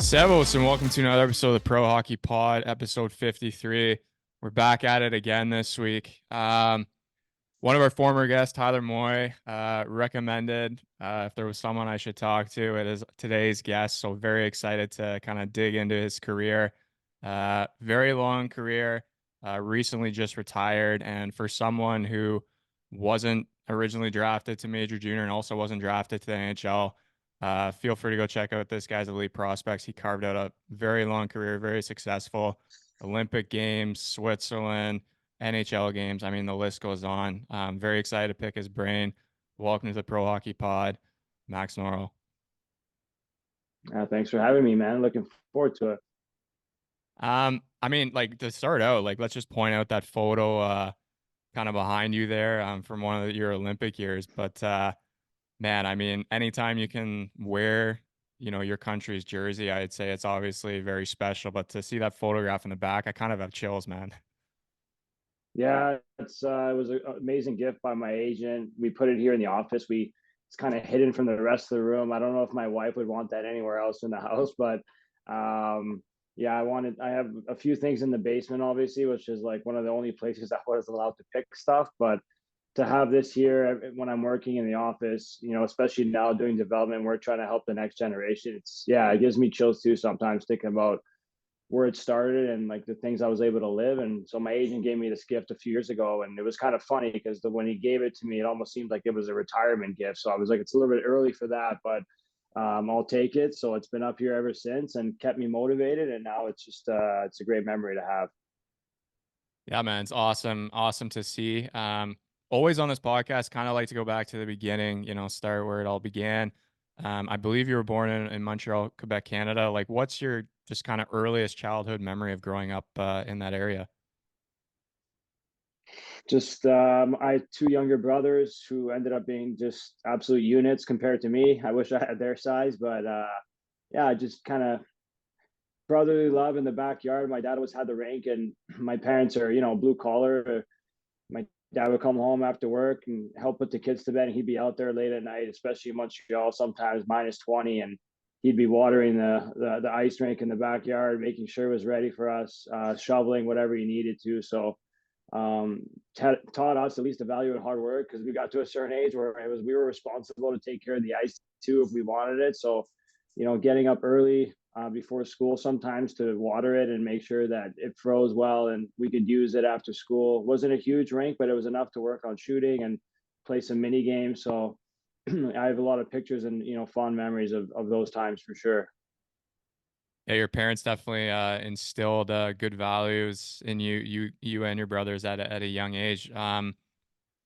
Servus and welcome to another episode of the Pro Hockey Pod, episode 53. We're back at it again this week. One of our former guests, Tyler Moy, recommended if there was someone I should talk to, it is today's guest. So very excited to kind of dig into his career. Very long career, recently just retired. And for someone who wasn't originally drafted to Major Junior and also wasn't drafted to the NHL, feel free to go check out this guy's elite prospects. He carved out a very long career, very successful. Olympic Games, Switzerland, NHL games. I mean, the list goes on. I'm very excited to pick his brain. Welcome to the Pro Hockey Pod, Max Noreau. Thanks for having me, man. Looking forward to it. I mean, like to start out, like let's just point out that photo kind of behind you there from one of your Olympic years. But man, I mean, anytime you can wear, your country's jersey, I'd say it's obviously very special. But to see that photograph in the back, I kind of have chills, man. Yeah, it was an amazing gift by my agent. We put it here in the office. It's kind of hidden from the rest of the room. I don't know if my wife would want that anywhere else in the house, but yeah, I have a few things in the basement, obviously, which is like one of the only places I was allowed to pick stuff. But to have this here when I'm working in the office, especially now doing development, we're trying to help the next generation. It gives me chills too sometimes thinking about where it started and like the things I was able to live. And so my agent gave me this gift a few years ago, and it was kind of funny because when he gave it to me, it almost seemed like it was a retirement gift. So I was like, it's a little bit early for that, but I'll take it. So it's been up here ever since and kept me motivated. And now it's a great memory to have. Yeah, man, it's awesome. Awesome to see. Always on this podcast, kind of like to go back to the beginning, start where it all began. I believe you were born in Montreal, Quebec, Canada. Like, what's your just kind of earliest childhood memory of growing up in that area? I had two younger brothers who ended up being just absolute units compared to me. I wish I had their size, but yeah, just kind of brotherly love in the backyard. My dad always had the rink, and my parents are, blue collar. My dad would come home after work and help put the kids to bed, and he'd be out there late at night, especially in Montreal, sometimes -20, and he'd be watering the ice rink in the backyard, making sure it was ready for us, shoveling whatever he needed to. So taught us at least the value of hard work because we got to a certain age where we were responsible to take care of the ice too if we wanted it. So, getting up early before school sometimes to water it and make sure that it froze well and we could use it after school. Wasn't a huge rink, but it was enough to work on shooting and play some mini games. So I have a lot of pictures and fond memories of those times for sure. Yeah, your parents definitely instilled good values in you and your brothers at a young age.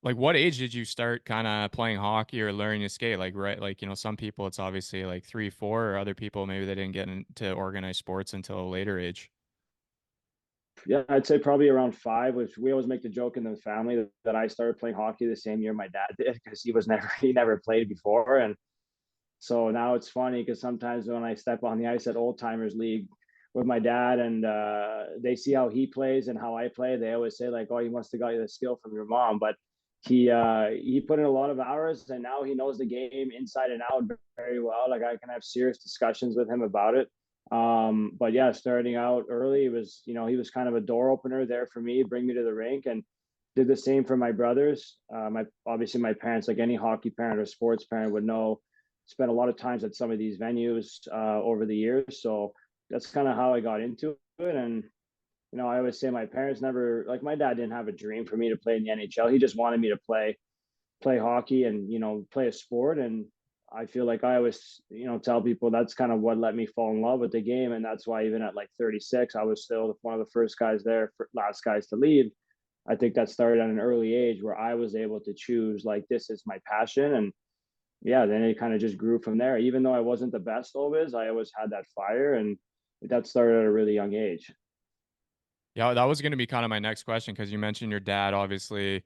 Like, what age did you start kind of playing hockey or learning to skate? Like, right, like some people it's obviously like 3, 4, or other people maybe they didn't get into organized sports until a later age. Yeah, I'd say probably around 5, which we always make the joke in the family that I started playing hockey the same year my dad did because he never played before. And so now it's funny because sometimes when I step on the ice at Old Timers League with my dad and they see how he plays and how I play, they always say like, "Oh, he must have got you the skill from your mom." But he put in a lot of hours and now he knows the game inside and out very well. Like I can have serious discussions with him about it. But yeah, starting out early, he was kind of a door opener there for me, bring me to the rink, and did the same for my brothers. My parents, like any hockey parent or sports parent would know, spent a lot of times at some of these venues over the years. So that's kind of how I got into it. And I always say my parents never, like my dad didn't have a dream for me to play in the NHL. He just wanted me to play hockey and play a sport. And I feel like I always tell people that's kind of what let me fall in love with the game. And that's why even at like 36, I was still one of the first guys there, last guys to leave. I think that started at an early age where I was able to choose like this is my passion. And yeah, then it kind of just grew from there. Even though I wasn't the best always, I always had that fire, and that started at a really young age. Yeah, that was going to be kind of my next question because you mentioned your dad obviously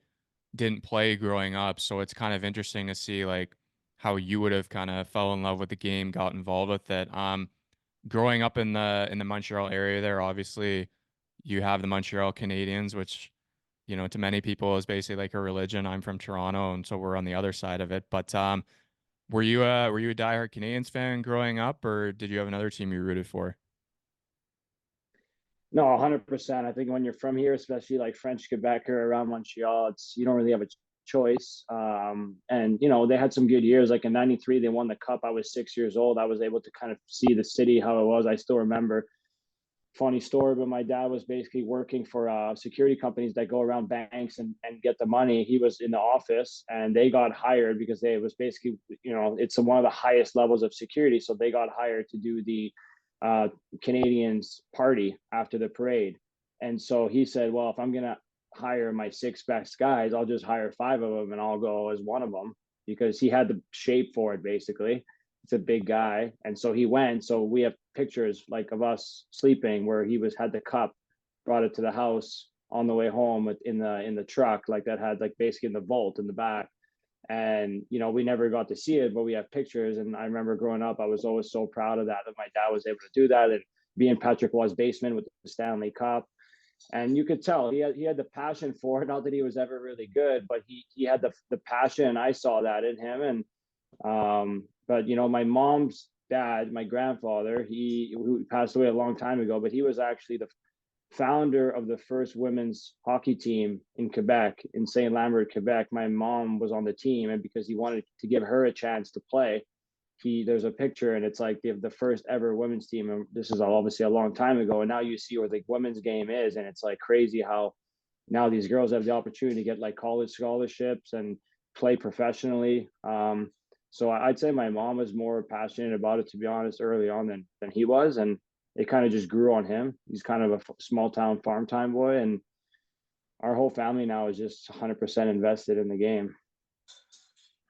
didn't play growing up, so it's kind of interesting to see like how you would have kind of fell in love with the game, got involved with it. Growing up in the Montreal area there, obviously you have the Montreal Canadiens, which to many people is basically like a religion. I'm from Toronto, and so we're on the other side of it. But were you a diehard Canadians fan growing up, or did you have another team you rooted for? No, 100%. I think when you're from here, especially like French Quebec or around Montreal, it's you don't really have a choice. And they had some good years. Like in '93, they won the cup. I was 6 years old. I was able to kind of see the city how it was. I still remember. Funny story, but my dad was basically working for security companies that go around banks and get the money. He was in the office and they got hired because they was basically, it's one of the highest levels of security. So they got hired to do the uh, Canadians party after the parade. And so he said, well, if I'm going to hire my six best guys, I'll just hire five of them and I'll go as one of them because he had the shape for it basically. It's a big guy. And so he went. So we have pictures like of us sleeping where he was had the cup, brought it to the house on the way home in the truck, like that had like basically in the vault in the back. And we never got to see it, but we have pictures. And I remember growing up, I was always so proud of that my dad was able to do that and be in Patrick Waugh's basement with the Stanley Cup. And you could tell he had the passion for it. Not that he was ever really good, but he had the passion. I saw that in him. And but my mom's dad, my grandfather, who passed away a long time ago, but he was actually the founder of the first women's hockey team in Quebec, in St. Lambert, Quebec. My mom was on the team, and because he wanted to give her a chance to play, there's a picture, and it's like the first ever women's team. And this is obviously a long time ago, and now you see where the women's game is, and it's like crazy how now these girls have the opportunity to get like college scholarships and play professionally. So I'd say my mom was more passionate about it, to be honest, early on than he was, and it kind of just grew on him. He's kind of a small town farm time boy, and our whole family now is just 100% invested in the game.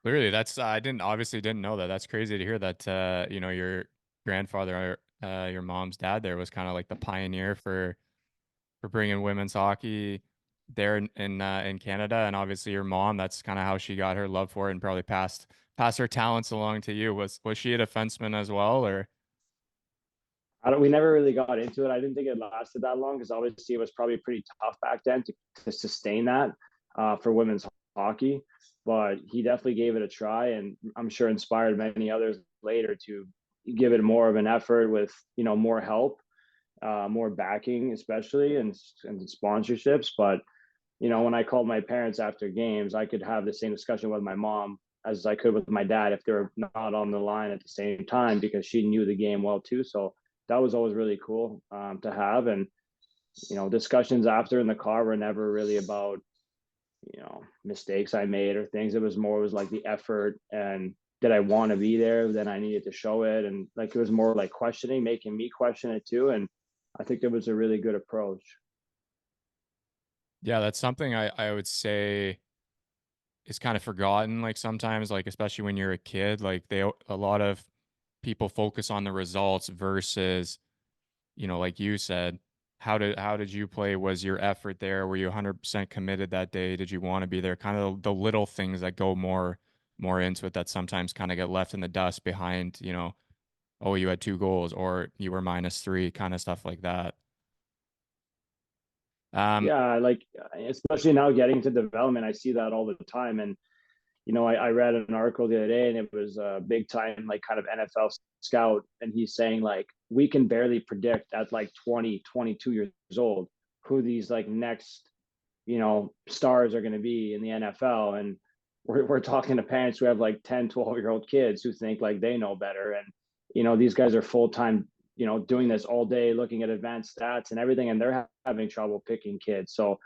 Clearly, that's I didn't obviously didn't know that. That's crazy to hear that your grandfather, your mom's dad there was kind of like the pioneer for bringing women's hockey there in Canada, and obviously your mom, that's kind of how she got her love for it and probably passed her talents along to you. Was she a defenseman as well, or? I don't. We never really got into it. I didn't think it lasted that long because obviously it was probably pretty tough back then to sustain that for women's hockey. But he definitely gave it a try, and I'm sure inspired many others later to give it more of an effort with more help, more backing, especially and sponsorships. But when I called my parents after games, I could have the same discussion with my mom as I could with my dad if they were not on the line at the same time because she knew the game well too. So that was always really cool to have. And discussions after in the car were never really about mistakes I made or things. It was like the effort and did I want to be there? Then I needed to show it, and like it was more like questioning, making me question it too. And I think it was a really good approach. Yeah, that's something I would say is kind of forgotten, like sometimes, like especially when you're a kid, like a lot of people focus on the results versus, like you said, how did you play? Was your effort there? Were you 100% committed that day? Did you want to be there? Kind of the little things that go more into it that sometimes kind of get left in the dust behind, oh, you had 2 goals or you were -3, kind of stuff like that. Um, Yeah, like especially now getting to development, I see that all the time. And I read an article the other day, and it was a big time like kind of NFL scout, and he's saying like we can barely predict at like 20, 22 years old who these like next stars are going to be in the NFL. And we're talking to parents who have like 10, 12-year-old kids who think like they know better. And these guys are full-time doing this all day, looking at advanced stats and everything, and they're having trouble picking kids. So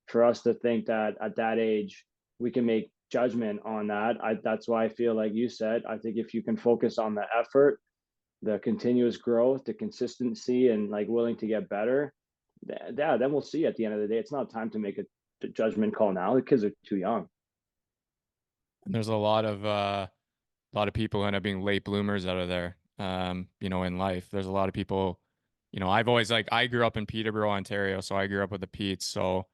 for us to think that at that age we can make judgment on that, that's why I feel like you said, I think if you can focus on the effort, the continuous growth, the consistency, and like willing to get better, yeah, then we'll see at the end of the day. It's not time to make a judgment call now. The kids are too young. and there's a lot of people who end up being late bloomers out of there. In life, there's a lot of people. I've always like I grew up in Peterborough, Ontario, so I grew up with the Petes. So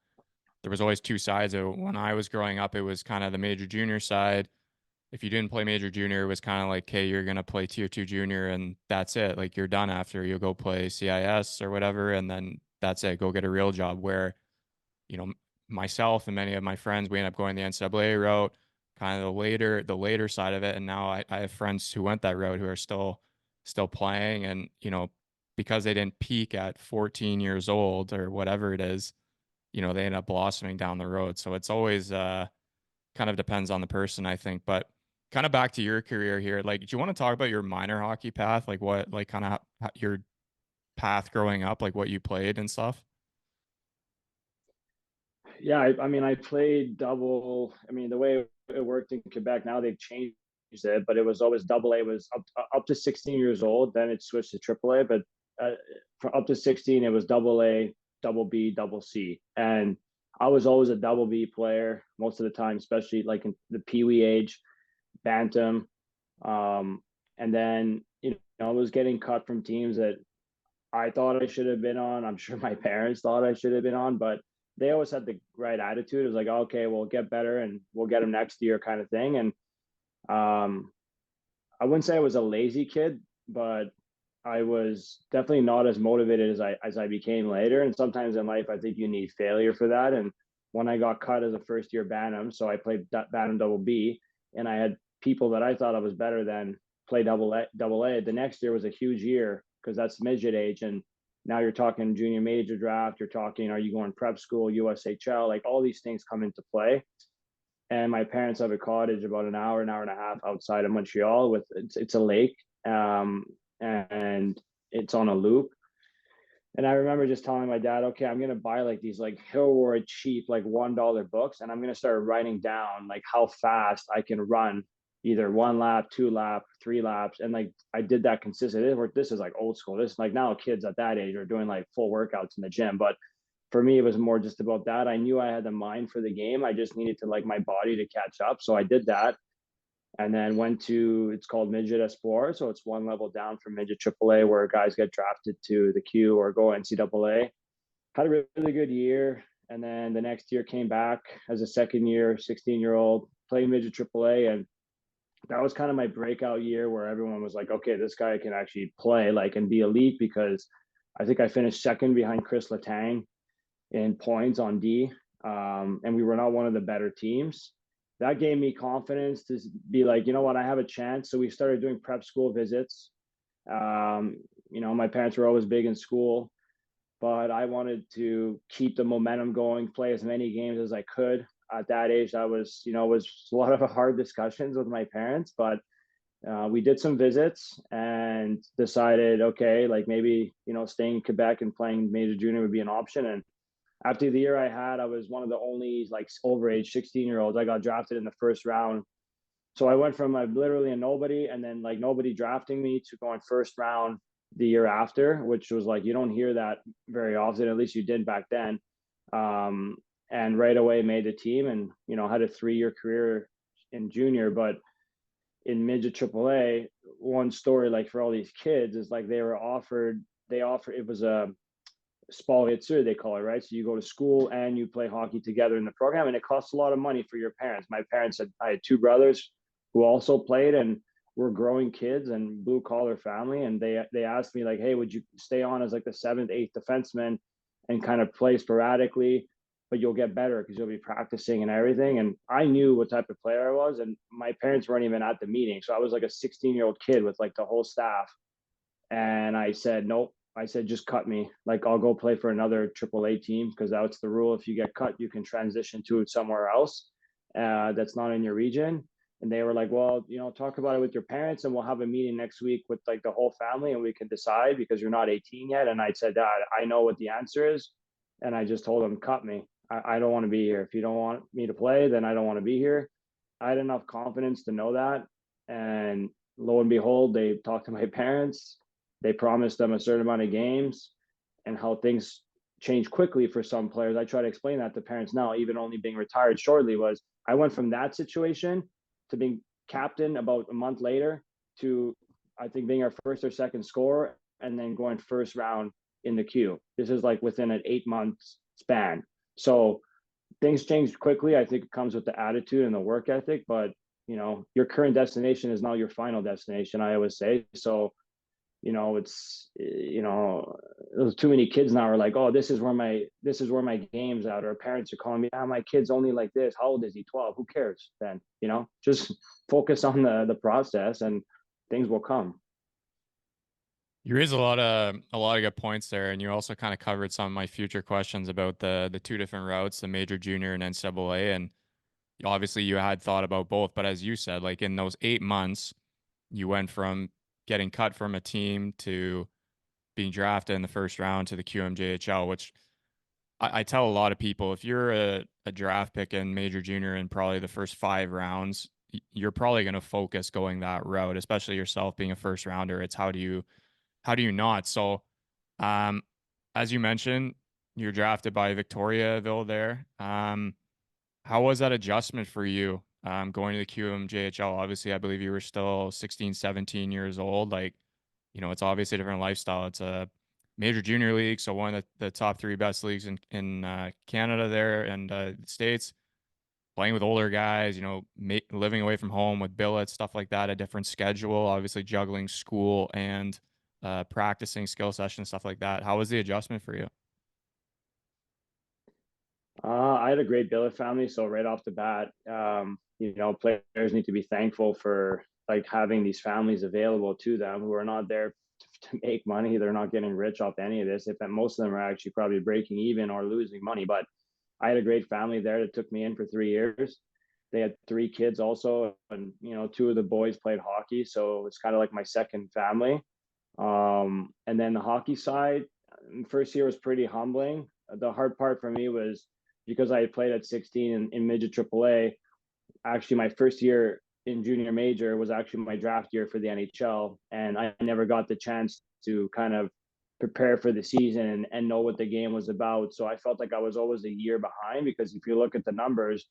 there was always two sides of it. When I was growing up, it was kind of the major junior side. If you didn't play major junior, it was kind of like, hey, you're gonna play tier 2 junior, and that's it. Like you're done after. You'll go play CIS or whatever, and then that's it. Go get a real job. Where you know myself and many of my friends, we end up going the NCAA route, kind of the later side of it. And now I have friends who went that road who are still playing, and because they didn't peak at 14 years old or whatever it is, they end up blossoming down the road. So it's always kind of depends on the person, I think. But kind of back to your career here, like, do you want to talk about your minor hockey path? Like what, like kind of your path growing up, like what you played and stuff? Yeah, I mean, I played double. I mean, the way it worked in Quebec, now they've changed it, but it was always double A was up to 16 years old. Then it switched to triple A, but for up to 16, it was double A, double B, double C. And I was always a double B player most of the time, especially like in the Pee Wee age, Bantam. And then, I was getting cut from teams that I thought I should have been on. I'm sure my parents thought I should have been on, but they always had the right attitude. It was like, okay, we'll get better and we'll get them next year kind of thing. And um, I wouldn't say I was a lazy kid, but I was definitely not as motivated as I became later. And sometimes in life, I think you need failure for that. And when I got cut as a first year Bantam, so I played Bantam double B, and I had people that I thought I was better than play double A. The next year was a huge year because that's midget age, and now you're talking junior major draft. You're talking, are you going prep school, USHL? Like all these things come into play. And my parents have a cottage about an hour and a half outside of Montreal. With it's a lake, and it's on a loop. And I remember just telling my dad, okay, I'm gonna buy like these like Hillroy cheap like $1 books, and I'm gonna start writing down like how fast I can run either 1 lap, 2 lap, 3 laps, and like I did that consistently. This is like old school. This is like now kids at that age are doing like full workouts in the gym, but for me, it was more just about that. I knew I had the mind for the game. I just needed to like my body to catch up. So I did that and then went to, it's called Midget Espoir. So it's one level down from Midget AAA where guys get drafted to the Q or go NCAA. Had a really good year. And then the next year came back as a second year, 16-year-old, played Midget AAA. And that was kind of my breakout year where everyone was like, okay, this guy can actually play like and be elite because I think I finished second behind Chris Letang in points on D, and we were not one of the better teams. That gave me confidence to be like, you know what, I have a chance. So we started doing prep school visits. My parents were always big in school, but I wanted to keep the momentum going, play as many games as I could. At that age, that was, was a lot of hard discussions with my parents, but we did some visits and decided, okay, like maybe, staying in Quebec and playing major junior would be an option. And after the year I had, I was one of the only like overage 16-year-olds. I got drafted in the first round. So I went from like literally a nobody and then like nobody drafting me to going first round the year after, which was like, you don't hear that very often. At least you did back then. And right away made the team and, had a 3-year career in junior. But in midget AAA, one story like for all these kids is like it was a Spalhitzer, they call it, right? So you go to school and you play hockey together in the program, and it costs a lot of money for your parents. My parents I had 2 brothers who also played, and were growing kids and blue collar family, and they asked me like, hey, would you stay on as like the 7th, 8th defenseman and kind of play sporadically, but you'll get better because you'll be practicing and everything. And I knew what type of player I was, and my parents weren't even at the meeting, so I was like a 16-year-old kid with like the whole staff, and I said, nope. I said, just cut me. Like, I'll go play for another AAA team because that's the rule. If you get cut, you can transition to somewhere else that's not in your region. And they were like, well, talk about it with your parents and we'll have a meeting next week with like the whole family and we can decide because you're not 18 yet. And I said, Dad, I know what the answer is. And I just told them, cut me. I don't want to be here. If you don't want me to play, then I don't want to be here. I had enough confidence to know that. And lo and behold, they talked to my parents. They promised them a certain amount of games and how things change quickly for some players. I try to explain that to parents now, even only being retired shortly, was I went from that situation to being captain about a month later to, I think, being our first or second scorer and then going first round in the queue. This is like within an 8-month span. So things change quickly. I think it comes with the attitude and the work ethic, but your current destination is not your final destination, I always say. So it's there's too many kids now are like, oh, this is where my game's at, or parents are calling me, my kid's only like this. How old is he? 12. Who cares then? Just focus on the process and things will come. You raised a lot of good points there, and you also kind of covered some of my future questions about the two different routes, the major junior and NCAA, and obviously you had thought about both. But as you said, like in those 8 months, you went from getting cut from a team to being drafted in the first round to the QMJHL, which I tell a lot of people, if you're a draft pick in major junior in probably the first 5 rounds, you're probably going to focus going that route, especially yourself being a first rounder. It's how do you not? So, um, as you mentioned, you're drafted by Victoriaville there. How was that adjustment for you? Going to the QMJHL? Obviously, I believe you were still 16, 17 years old. Like, it's obviously a different lifestyle. It's a major junior league, so one of the top three best leagues in Canada there and the States. Playing with older guys, living away from home with billets, stuff like that, a different schedule, obviously juggling school and practicing skill sessions, stuff like that. How was the adjustment for you? I had a great billet family, so right off the bat, players need to be thankful for like having these families available to them who are not there to make money. They're not getting rich off any of this. If most of them are actually probably breaking even or losing money, but I had a great family there that took me in for 3 years. They had three kids also, and two of the boys played hockey, so it's kind of like my second family. And then the hockey side, first year was pretty humbling. The hard part for me was because I had played at 16 in midget AAA. Actually, my first year in junior major was actually my draft year for the NHL, and I never got the chance to kind of prepare for the season and know what the game was about. So I felt like I was always a year behind, because if you look at the numbers,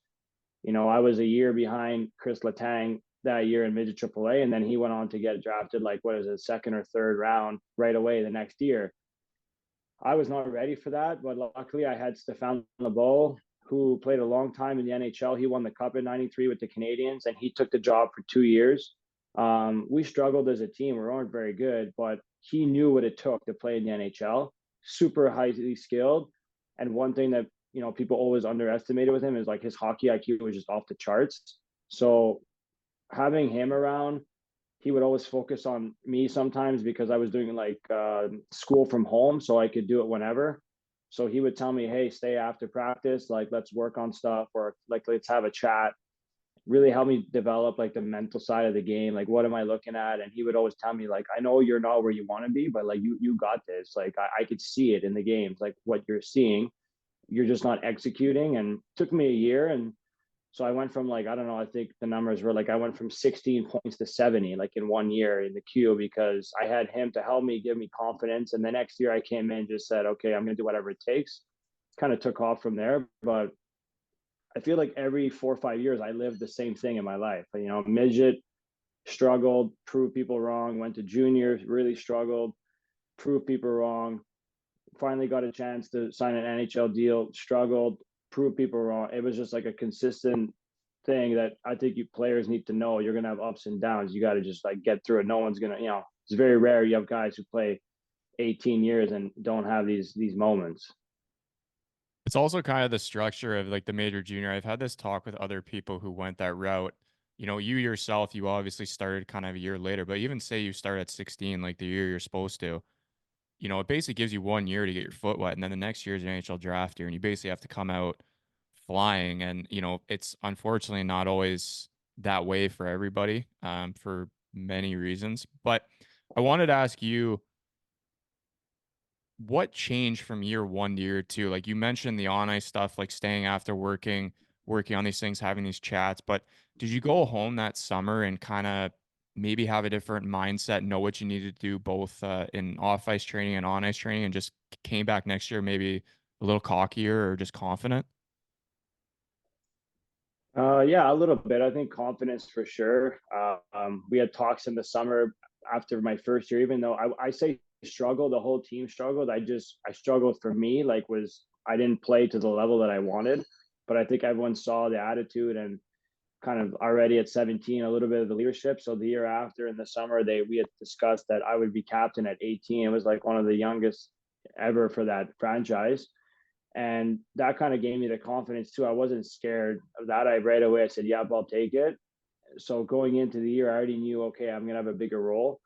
I was a year behind Chris Letang that year in midget AAA, and then he went on to get drafted like what is it, second or third round right away the next year. I was not ready for that, but luckily I had Stefan LeBeau, who played a long time in the NHL. He won the cup in '93 with the Canadiens, and he took the job for 2 years. We struggled as a team. We weren't very good, but he knew what it took to play in the NHL. Super highly skilled. And one thing that people always underestimated with him is like his hockey IQ was just off the charts. So having him around, he would always focus on me sometimes because I was doing like school from home, so I could do it whenever. So he would tell me, "Hey, stay after practice. Like, let's work on stuff, or like let's have a chat." Really helped me develop like the mental side of the game. Like, what am I looking at? And he would always tell me, like, "I know you're not where you want to be, but like you got this. Like, I could see it in the games. Like what you're seeing, you're just not executing." And it took me a year, and so I went from like, I don't know, I think the numbers were like I went from 16 points to 70 like in 1 year in the queue, because I had him to help me, give me confidence. And the next year I came in, just said, okay, I'm going to do whatever it takes. Kind of took off from there. But I feel like every 4 or 5 years I lived the same thing in my life. Midget, struggled, proved people wrong, went to juniors, really struggled, proved people wrong, finally got a chance to sign an NHL deal, struggled, prove people wrong. It was just like a consistent thing that I think you players need to know. You're gonna have ups and downs. You got to just like get through it. No one's gonna, it's very rare you have guys who play 18 years and don't have these moments. It's also kind of the structure of like the major junior. I've had this talk with other people who went that route. You yourself, you obviously started kind of a year later, but even say you start at 16, like the year you're supposed to, it basically gives you 1 year to get your foot wet. And then the next year is your NHL draft year, and you basically have to come out flying. And, it's unfortunately not always that way for everybody, for many reasons. But I wanted to ask you, what changed from year one to year two? Like you mentioned the on ice stuff, like staying after working on these things, having these chats. But did you go home that summer and kind of maybe have a different mindset, know what you needed to do both in off ice training and on ice training, and just came back next year maybe a little cockier or just confident? Yeah, a little bit. I think confidence for sure. We had talks in the summer after my first year, even though I say struggle, the whole team struggled. I struggled for me, like I didn't play to the level that I wanted, but I think everyone saw the attitude and kind of already at 17, a little bit of the leadership. So the year after in the summer, we had discussed that I would be captain at 18. It was like one of the youngest ever for that franchise. And that kind of gave me the confidence too. I wasn't scared of that. I right away I said, "Yep, I'll take it." So going into the year, I already knew, okay, I'm gonna have a bigger role.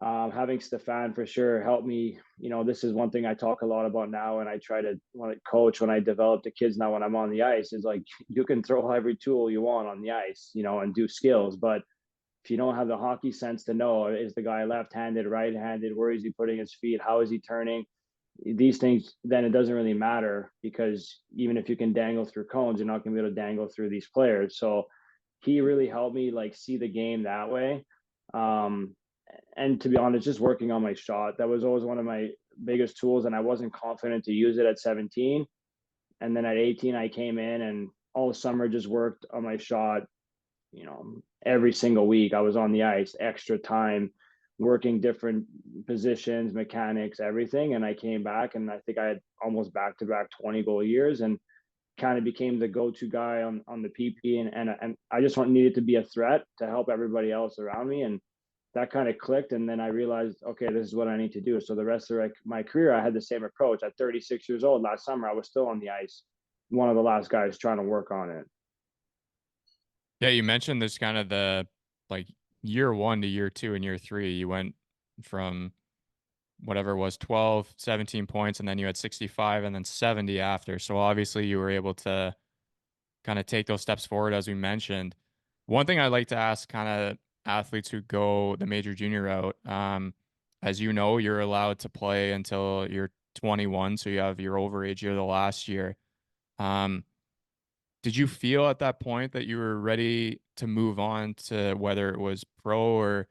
Having Stefan for sure helped me. This is one thing I talk a lot about now, and I try to when I coach, when I develop the kids now when I'm on the ice, is like you can throw every tool you want on the ice, and do skills, but if you don't have the hockey sense to know, is the guy left-handed, right-handed, where is he putting his feet, how is he turning, these things, then it doesn't really matter, because even if you can dangle through cones, you're not going to be able to dangle through these players. So he really helped me like see the game that way. Um, and to be honest, just working on my shot, that was always one of my biggest tools, and I wasn't confident to use it at 17. And then at 18, I came in and all summer just worked on my shot. Every single week I was on the ice, extra time, working different positions, mechanics, everything. And I came back, and I think I had almost back-to-back 20-goal years, and kind of became the go-to guy on the PP. And I just needed to be a threat to help everybody else around me. And that kind of clicked. And then I realized, okay, this is what I need to do. So the rest of my career, I had the same approach. At 36 years old, last summer, I was still on the ice, one of the last guys trying to work on it. Yeah, you mentioned this kind of the like year 1 to year 2 and year 3, you went from whatever it was 12, 17 points, and then you had 65 and then 70 after. So obviously you were able to kind of take those steps forward as we mentioned. One thing I'd like to ask kind of athletes who go the major junior route, as you know, you're allowed to play until you're 21, so you have your overage year the last year. Um, did you feel at that point that you were ready to move on to whether it was pro or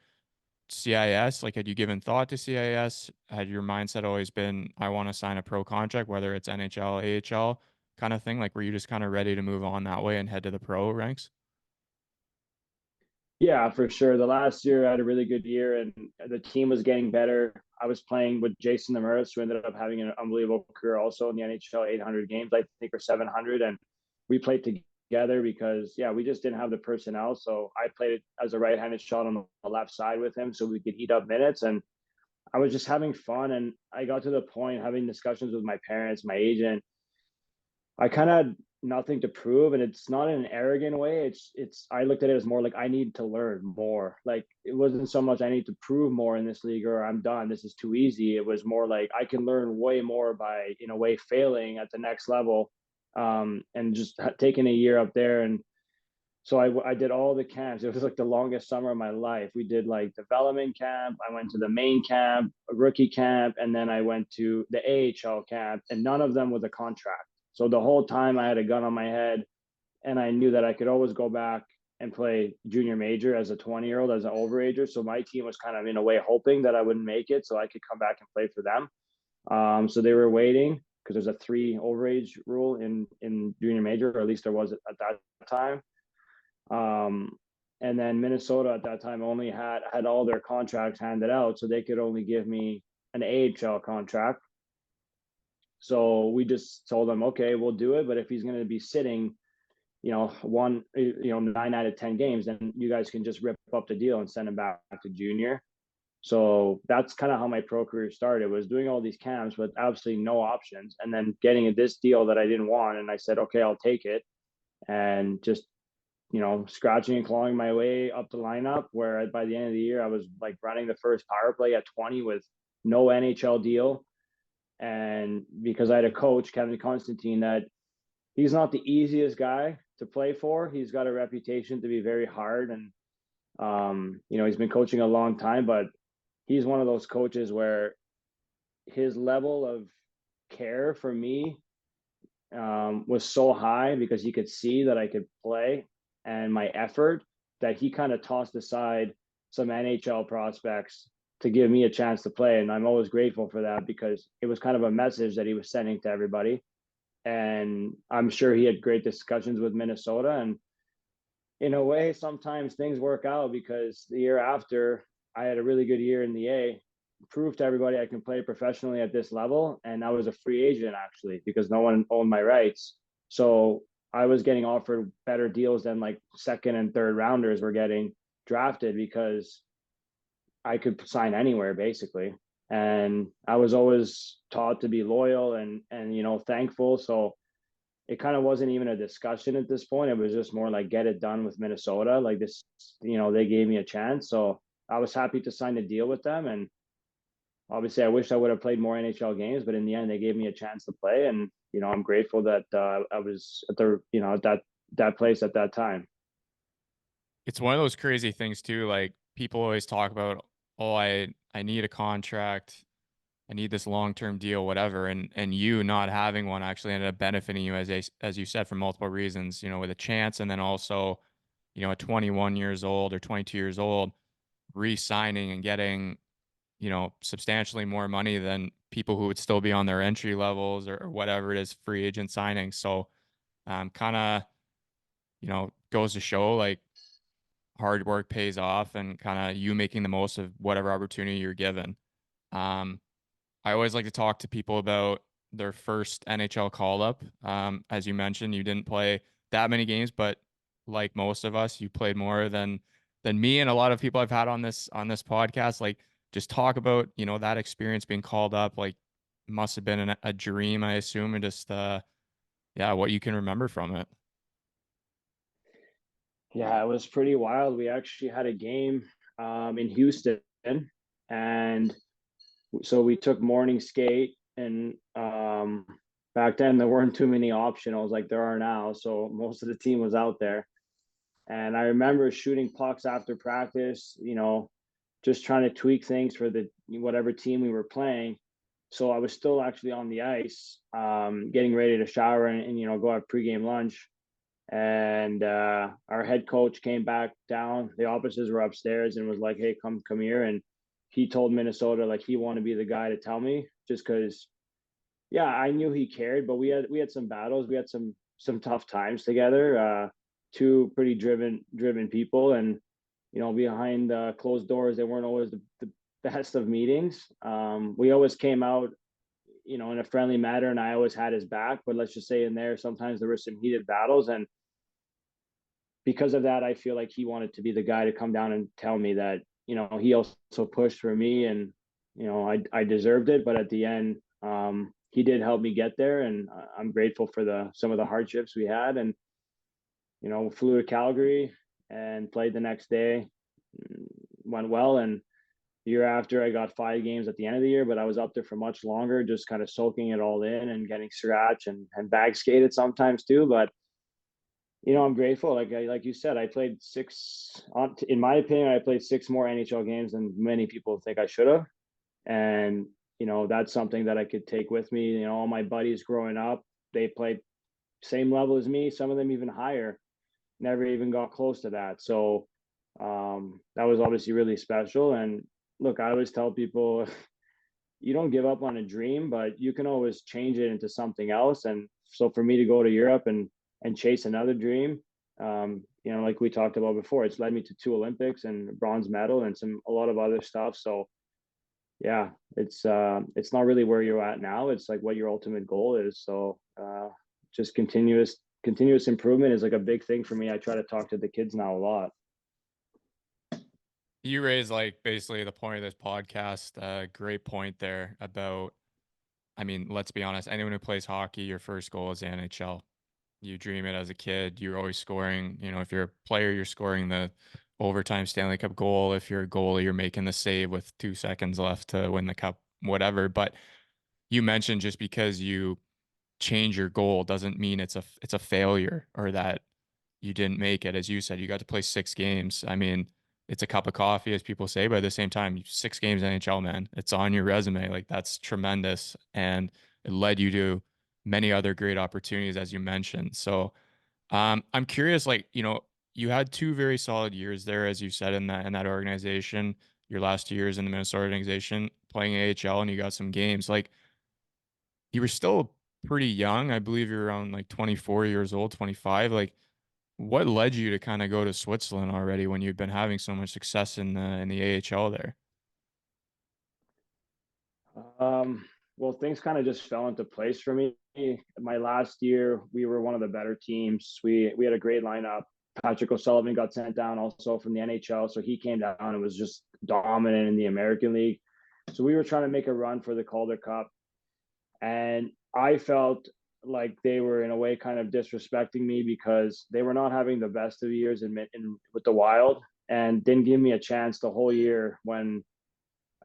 CIS? Like, had you given thought to CIS? Had your mindset always been, I want to sign a pro contract, whether it's NHL, AHL kind of thing? Like, were you just kind of ready to move on that way and head to the pro ranks? Yeah, for sure. The last year I had a really good year, and the team was getting better. I was playing with Jason Demers, who ended up having an unbelievable career also in the NHL, 800 games, I think, or 700. And we played together because, yeah, we just didn't have the personnel. So I played as a right-handed shot on the left side with him so we could eat up minutes. And I was just having fun. And I got to the point having discussions with my parents, my agent. I kind of had nothing to prove, and it's not in an arrogant way. It's I looked at it as more like I need to learn more. Like it wasn't so much I need to prove more in this league or I'm done, this is too easy. It was more like I can learn way more by, in a way, failing at the next level, and just taking a year up there. And so I did all the camps. It was like the longest summer of my life. We did like development camp. I went to the main camp, a rookie camp, and then I went to the AHL camp, and none of them was a contract. So the whole time I had a gun on my head, and I knew that I could always go back and play junior major as a 20-year-old, as an overager. So my team was kind of in a way hoping that I wouldn't make it so I could come back and play for them. So they were waiting because there's a 3 overage rule in junior major, or at least there was at that time. Um, and then Minnesota at that time only had all their contracts handed out, so they could only give me an AHL contract. So we just told them, okay, we'll do it, but if he's going to be sitting, 9 out of 10 games, then you guys can just rip up the deal and send him back to junior. So that's kind of how my pro career started, was doing all these camps with absolutely no options, and then getting this deal that I didn't want. And I said, okay, I'll take it. And just scratching and clawing my way up the lineup, where by the end of the year, I was like running the first power play at 20 with no NHL deal. And because I had a coach, Kevin Constantine, that he's not the easiest guy to play for. He's got a reputation to be very hard. And, he's been coaching a long time, but he's one of those coaches where his level of care for me was so high, because he could see that I could play and my effort, that he kind of tossed aside some NHL prospects to give me a chance to play. And I'm always grateful for that, because it was kind of a message that he was sending to everybody. And I'm sure he had great discussions with Minnesota. And in a way, sometimes things work out, because the year after, I had a really good year in the A, proved to everybody I can play professionally at this level. And I was a free agent, actually, because no one owned my rights. So I was getting offered better deals than like second and third rounders were getting drafted, because I could sign anywhere basically. and I was always taught to be loyal and thankful. So it kind of wasn't even a discussion at this point. It was just more like get it done with Minnesota. Like this, they gave me a chance. So I was happy to sign a deal with them. And obviously I wish I would have played more NHL games, but in the end they gave me a chance to play. And, I'm grateful that I was at that place at that time. It's one of those crazy things too. Like people always talk about, oh, I need a contract. I need this long-term deal, whatever. And you not having one actually ended up benefiting you as you said, for multiple reasons, with a chance and then also, at 21 years old or 22 years old, re-signing and getting, substantially more money than people who would still be on their entry levels or whatever it is, free agent signing. So kind of, goes to show like hard work pays off and kind of you making the most of whatever opportunity you're given. Um, I always like to talk to people about their first NHL call up. As you mentioned, you didn't play that many games, but like most of us, you played more than me and a lot of people I've had on this podcast. Like, just talk about that experience being called up. Like, must have been a dream, I assume, and just yeah, what you can remember from it. Yeah, it was pretty wild. We actually had a game in Houston, and so we took morning skate, and back then there weren't too many optionals like there are now. So most of the team was out there, and I remember shooting pucks after practice. Just trying to tweak things for the whatever team we were playing. So I was still actually on the ice, getting ready to shower and go have pregame lunch. And our head coach came back down. The officers were upstairs and was like, "Hey, come here." And he told Minnesota like he wanted to be the guy to tell me, just because. Yeah, I knew he cared, but we had some battles. We had some tough times together. Two pretty driven people, and behind closed doors, they weren't always the best of meetings. We always came out, in a friendly manner, and I always had his back. But let's just say in there, sometimes there were some heated battles, and because of that, I feel like he wanted to be the guy to come down and tell me that he also pushed for me, and I deserved it. But at the end, he did help me get there, and I'm grateful for some of the hardships we had, and flew to Calgary and played the next day. Went well, and the year after I got 5 games at the end of the year, but I was up there for much longer, just kind of soaking it all in and getting scratched and bag skated sometimes too. But I'm grateful. Like you said, I played six. In my opinion, I played six more NHL games than many people think I should have, and that's something that I could take with me. All my buddies growing up, they played same level as me. Some of them even higher. Never even got close to that. So that was obviously really special. And look, I always tell people, you don't give up on a dream, but you can always change it into something else. And so for me to go to Europe and chase another dream, like we talked about before, it's led me to 2 Olympics and a bronze medal and a lot of other stuff. So yeah, it's not really where you're at now. It's like what your ultimate goal is. So just continuous improvement is like a big thing for me. I try to talk to the kids now a lot. You raised like basically the point of this podcast. Great point there about, I mean, let's be honest, anyone who plays hockey, your first goal is the NHL. You dream it as a kid. You're always scoring. If you're a player, you're scoring the overtime Stanley Cup goal. If you're a goalie, you're making the save with 2 seconds left to win the cup, whatever. But you mentioned just because you change your goal doesn't mean it's a failure or that you didn't make it. As you said, you got to play 6 games. I mean, it's a cup of coffee, as people say, but at the same time, 6 games NHL, man, it's on your resume. Like that's tremendous. And it led you to many other great opportunities, as you mentioned. So I'm curious, like, you had 2 very solid years there, as you said, in that organization, your last 2 years in the Minnesota organization, playing AHL, and you got some games. Like you were still pretty young. I believe you're around like 24 years old, 25. Like what led you to kind of go to Switzerland already when you've been having so much success in the AHL there? Um, well, things kind of just fell into place for me. My last year, we were one of the better teams. We had a great lineup. Patrick O'Sullivan got sent down also from the NHL, so he came down and was just dominant in the American League. So we were trying to make a run for the Calder Cup, and I felt like they were in a way kind of disrespecting me because they were not having the best of years with the Wild, and didn't give me a chance the whole year when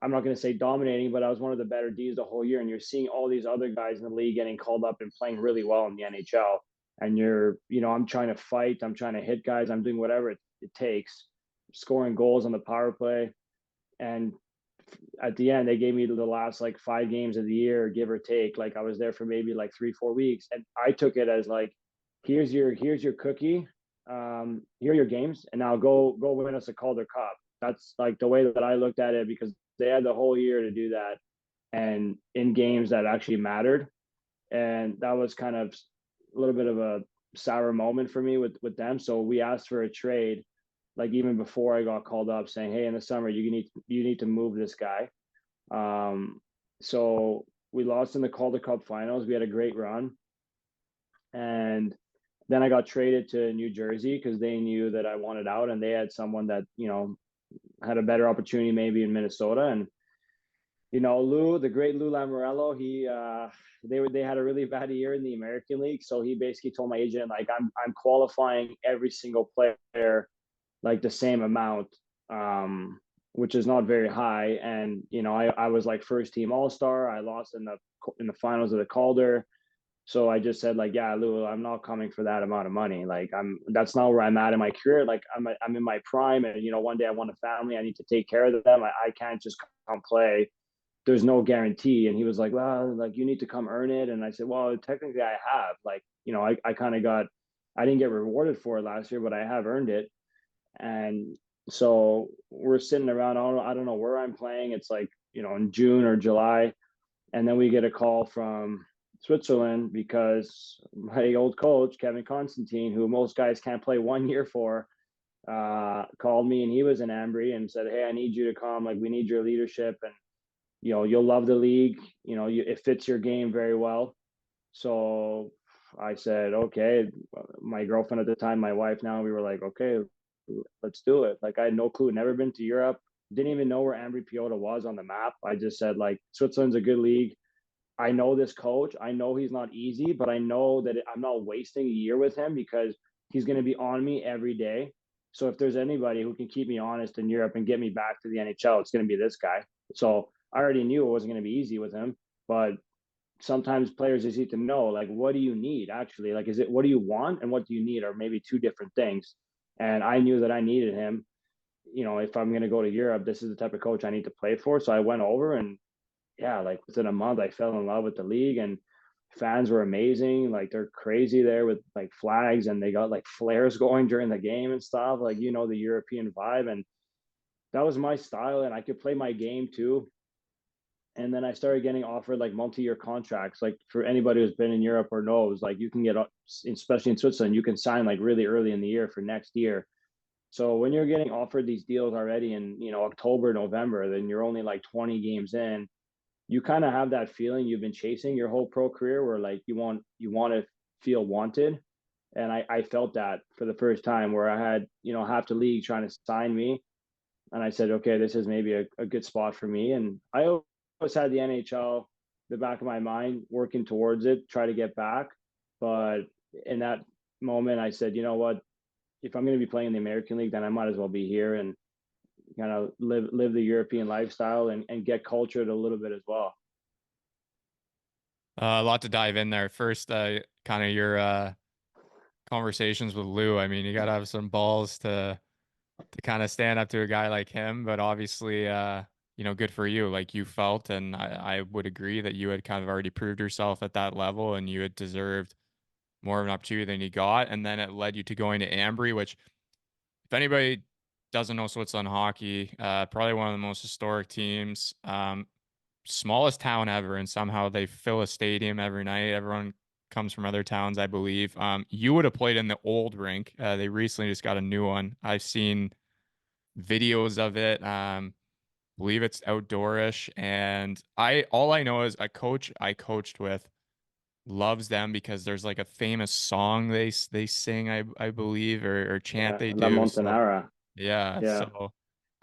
I'm not going to say dominating, but I was one of the better Ds the whole year. And you're seeing all these other guys in the league getting called up and playing really well in the NHL. And I'm trying to fight, I'm trying to hit guys, I'm doing whatever it takes, scoring goals on the power play. And at the end, they gave me the last like 5 games of the year, give or take. Like I was there for maybe like 3-4 weeks, and I took it as like, here's your cookie, here are your games, and now go win us a Calder Cup. That's like the way that I looked at it, because they had the whole year to do that, and in games that actually mattered. And that was kind of a little bit of a sour moment for me with them. So we asked for a trade, like even before I got called up, saying, "Hey, in the summer you need to move this guy." So we lost in the Calder Cup finals. We had a great run, and then I got traded to New Jersey because they knew that I wanted out, and they had someone that had a better opportunity maybe in Minnesota. And Lou, the great Lou Lamoriello, they had a really bad year in the American League, so he basically told my agent, like, I'm qualifying every single player like the same amount, which is not very high. And I was like first team All Star. I lost in the finals of the Calder. So I just said, like, yeah, Lou, I'm not coming for that amount of money. Like, that's not where I'm at in my career. Like, I'm in my prime, and one day I want a family. I need to take care of them. I can't just come play. There's no guarantee. And he was like, well, like, you need to come earn it. And I said, well, technically I have. Like, I kind of I didn't get rewarded for it last year, but I have earned it. And so we're sitting around. I don't know where I'm playing. It's like, in June or July. And then we get a call from Switzerland because my old coach, Kevin Constantine, who most guys can't play 1 year for, called me, and he was in Ambry, and said, "Hey, I need you to come. Like, we need your leadership, and you'll love the league. It fits your game very well." So I said, "Okay." My girlfriend at the time, my wife now, we were like, "Okay, let's do it." Like, I had no clue, never been to Europe, didn't even know where Ambry Piotta was on the map. I just said, like, Switzerland's a good league. I know this coach. I know he's not easy, but I know that I'm not wasting a year with him because he's going to be on me every day. So if there's anybody who can keep me honest in Europe and get me back to the NHL, it's going to be this guy. So I already knew it wasn't going to be easy with him, but sometimes players just need to know, like, what do you need actually? Like, is it what do you want and what do you need are maybe two different things. And I knew that I needed him. If I'm going to go to Europe, this is the type of coach I need to play for. So I went over, and yeah, like within a month, I fell in love with the league, and fans were amazing. Like, they're crazy there with like flags, and they got like flares going during the game and stuff. Like, the European vibe, and that was my style, and I could play my game too. And then I started getting offered like multi-year contracts. Like, for anybody who's been in Europe or knows, like, you can get, especially in Switzerland, you can sign like really early in the year for next year. So when you're getting offered these deals already in October, November, then you're only like 20 games in, you kind of have that feeling you've been chasing your whole pro career, where like you want to feel wanted. And I felt that for the first time, where I had half the league trying to sign me, and I said, okay, this is maybe a good spot for me. And I always had the NHL the back of my mind, working towards it, try to get back. But in that moment, I said, you know what, if I'm going to be playing in the American League, then I might as well be here and kind of live the European lifestyle, and get cultured a little bit as well. A lot to dive in there. First, kind of your conversations with Lou. I mean, you got to have some balls to kind of stand up to a guy like him, but obviously, good for you. Like, you felt, and I would agree that you had kind of already proved yourself at that level, and you had deserved more of an opportunity than you got. And then it led you to going to Ambry, which, if anybody doesn't know Switzerland hockey, probably one of the most historic teams. Smallest town ever, and somehow they fill a stadium every night. Everyone comes from other towns, I believe. You would have played in the old rink. They recently just got a new one. I've seen videos of it. Believe it's outdoorish, and I all I know is a coach I coached with loves them because there's like a famous song they sing, I believe, or chant Yeah, they La do. So Montanara. yeah, Yeah. so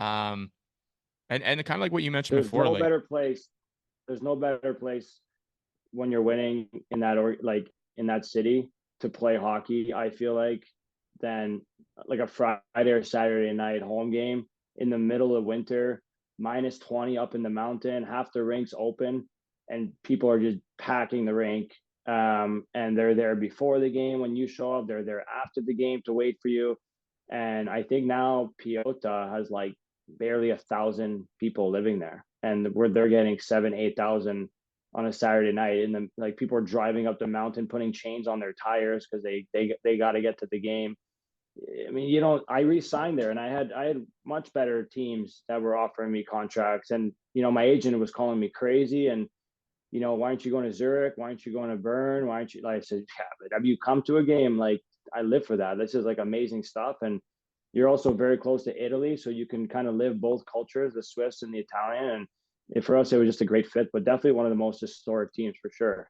um And kind of like what you mentioned There's before, no like better place. There's no better place when you're winning in that, or like in that city, to play hockey. I feel than like a Friday or Saturday night home game in the middle of winter, -20 up in the mountain, half the rinks open, and people are just packing the rink. And they're there before the game when you show up. They're there after the game to wait for you. And I think now Piota has like barely 1,000 people living there, and where they're getting 7, 8,000 on a Saturday night. And then like people are driving up the mountain, putting chains on their tires because they got to get to the game. I mean, you know, I re-signed there, and I had much better teams that were offering me contracts, and you know, my agent was calling me crazy, and you know, why aren't you going to Zurich? Why aren't you going to Bern? Why aren't you? Like I said, yeah, but have you come to a game? Like I live for that. This is like amazing stuff, and you're also very close to Italy, so you can kind of live both cultures, the Swiss and the Italian. And for us, it was just a great fit, but definitely one of the most historic teams for sure.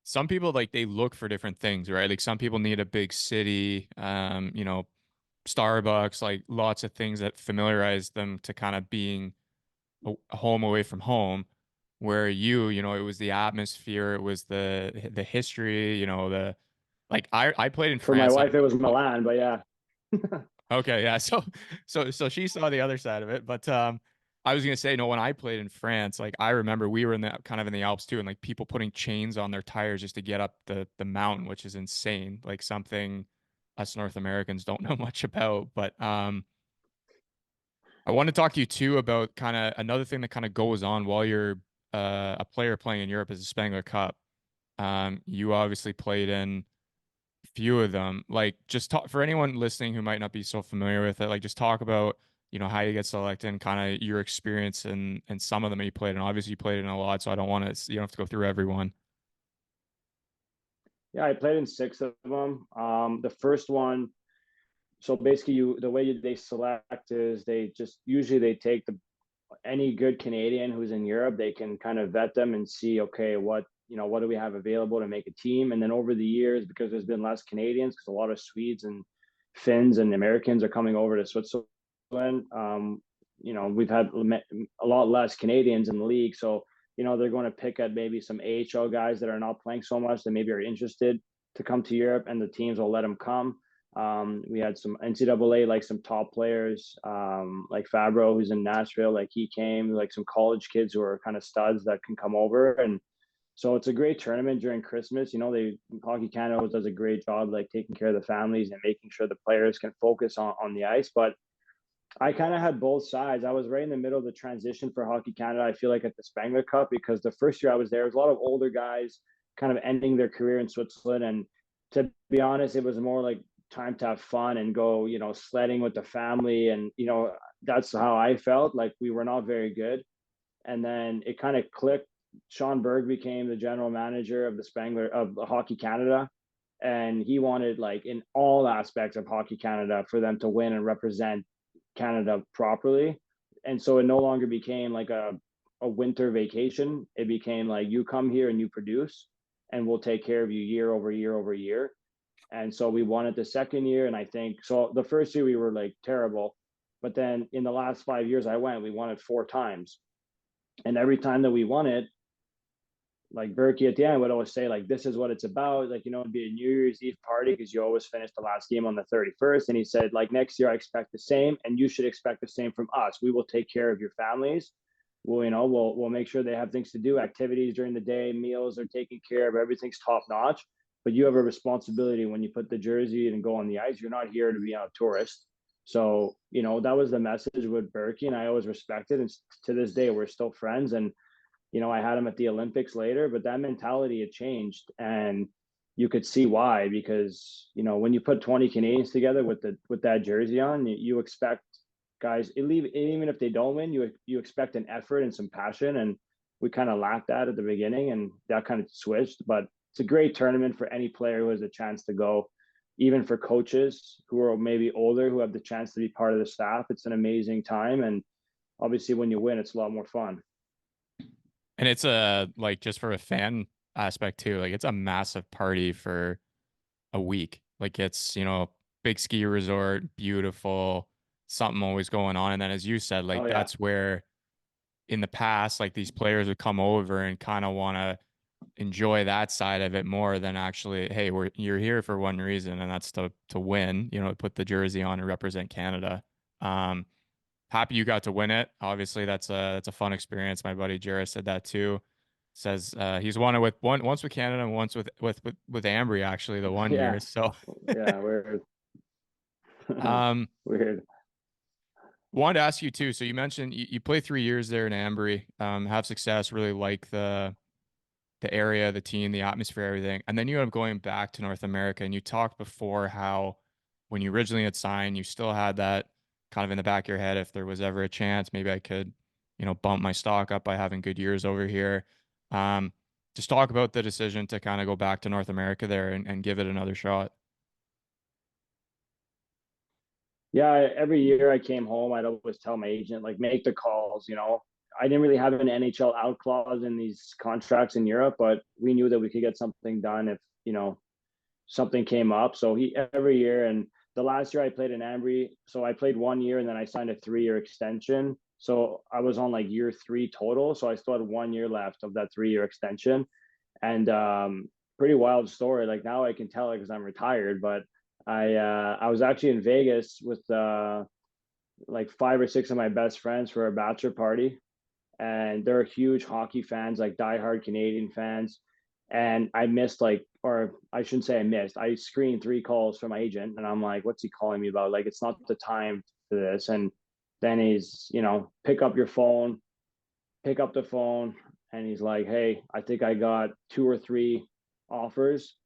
some people like they look for different things, right? Like some people need a big city, Starbucks, like lots of things that familiarize them to kind of being a home away from home. Where it was the atmosphere, it was the history, the like I played in For my France. wife, it was Milan, but yeah. Okay, yeah. So she saw the other side of it, but I was gonna say no. When I played in France, like I remember we were in the kind of in the Alps too, and like people putting chains on their tires just to get up the mountain, which is insane. Like something us North Americans don't know much about. But I want to talk to you too about kind of another thing that kind of goes on while you're a player playing in Europe is the Spengler Cup. You obviously played in few of them. Like just talk for anyone listening who might not be so familiar with it, like just talk about, how you get selected and kind of your experience and some of them that you played. And obviously you played in a lot, so I don't want to, you don't have to go through everyone. Yeah, I played in 6 of them. The first one, so basically, the way they select is they just usually they take any good Canadian who's in Europe, they can kind of vet them and see, okay, what do we have available to make a team? And then over the years, because there's been less Canadians, because a lot of Swedes and Finns and Americans are coming over to Switzerland, we've had a lot less Canadians in the league. So, they're going to pick at maybe some AHL guys that are not playing so much that maybe are interested to come to Europe, and the teams will let them come. We had some NCAA, like some top players, like Fabro, who's in Nashville, like he came, like some college kids who are kind of studs that can come over. And so it's a great tournament during Christmas. Hockey Canada does a great job, like taking care of the families and making sure the players can focus on the ice. But I kind of had both sides. I was right in the middle of the transition for Hockey Canada. I feel like at the Spengler Cup, because the first year I was there was a lot of older guys kind of ending their career in Switzerland. And to be honest, it was more like time to have fun and go, sledding with the family. And, that's how I felt. Like we were not very good. And then it kind of clicked. Sean Berg became the general manager of the Spengler of Hockey Canada. And he wanted, like, in all aspects of Hockey Canada, for them to win and represent Canada properly. And so it no longer became like a winter vacation. It became like, you come here and you produce, and we'll take care of you year over year over year. And so we won it the second year. And I think so the first year we were like terrible. But then in the last 5 years we won it 4 times. And every time that we won it, like Berkey at the end would always say, like, this is what it's about. Like, it'd be a New Year's Eve party because you always finish the last game on the 31st. And he said, like, next year I expect the same, and you should expect the same from us. We will take care of your families. We'll make sure they have things to do, activities during the day, meals are taken care of, everything's top notch. But you have a responsibility when you put the jersey and go on the ice. You're not here to be a tourist. So, that was the message with Berkey, and I always respected. And to this day, we're still friends. And I had him at the Olympics later, but that mentality had changed, and you could see why. Because when you put 20 Canadians together with that jersey on, you expect guys, even if they don't win, you expect an effort and some passion, and we kind of lacked that at the beginning, and that kind of switched. But it's a great tournament for any player who has a chance to go. Even for coaches who are maybe older, who have the chance to be part of the staff, it's an amazing time. And obviously, when you win, it's a lot more fun. And it's a like just for a fan aspect too, like it's a massive party for a week. Like it's, big ski resort, beautiful, something always going on. And then, as you said, like Oh yeah. that's where in the past, like these players would come over and kind of want to enjoy that side of it more than actually, hey, you're here for one reason, and that's to win, put the jersey on and represent Canada. Um, Happy you got to win it. Obviously, that's a fun experience. My buddy Jarrett said that too. Says he's won it with once with Canada and once with Ambry actually the one Yeah. year. So Yeah. Weird. um Weird. wanted to ask you too. So you mentioned you played 3 years there in Ambry, have success, really like the area, the team, the atmosphere, everything. And then you end up going back to North America. And you talked before how when you originally had signed, you still had that kind of in the back of your head. If there was ever a chance, maybe I could, bump my stock up by having good years over here. Um, just talk about the decision to kind of go back to North America there and give it another shot. Yeah, every year I came home, I'd always tell my agent, like, make the calls, you know. I didn't really have an NHL out clause in these contracts in Europe, but we knew that we could get something done if, you know, something came up. So he every year, and the last year I played in Ambry, so I played 1 year and then I signed a 3 year extension. So I was on like year three total. So I still had 1 year left of that 3 year extension. And pretty wild story. Like now I can tell it because I'm retired, but I was actually in Vegas with like 5 or 6 of my best friends for a bachelor party, and they're huge hockey fans, like diehard Canadian fans. And I missed like, or I shouldn't say I missed. I screened 3 calls from my agent, and I'm like, "What's he calling me about? Like, it's not the time for this." And then he's, you know, pick up the phone, and he's like, "Hey, I think I got 2 or 3 offers."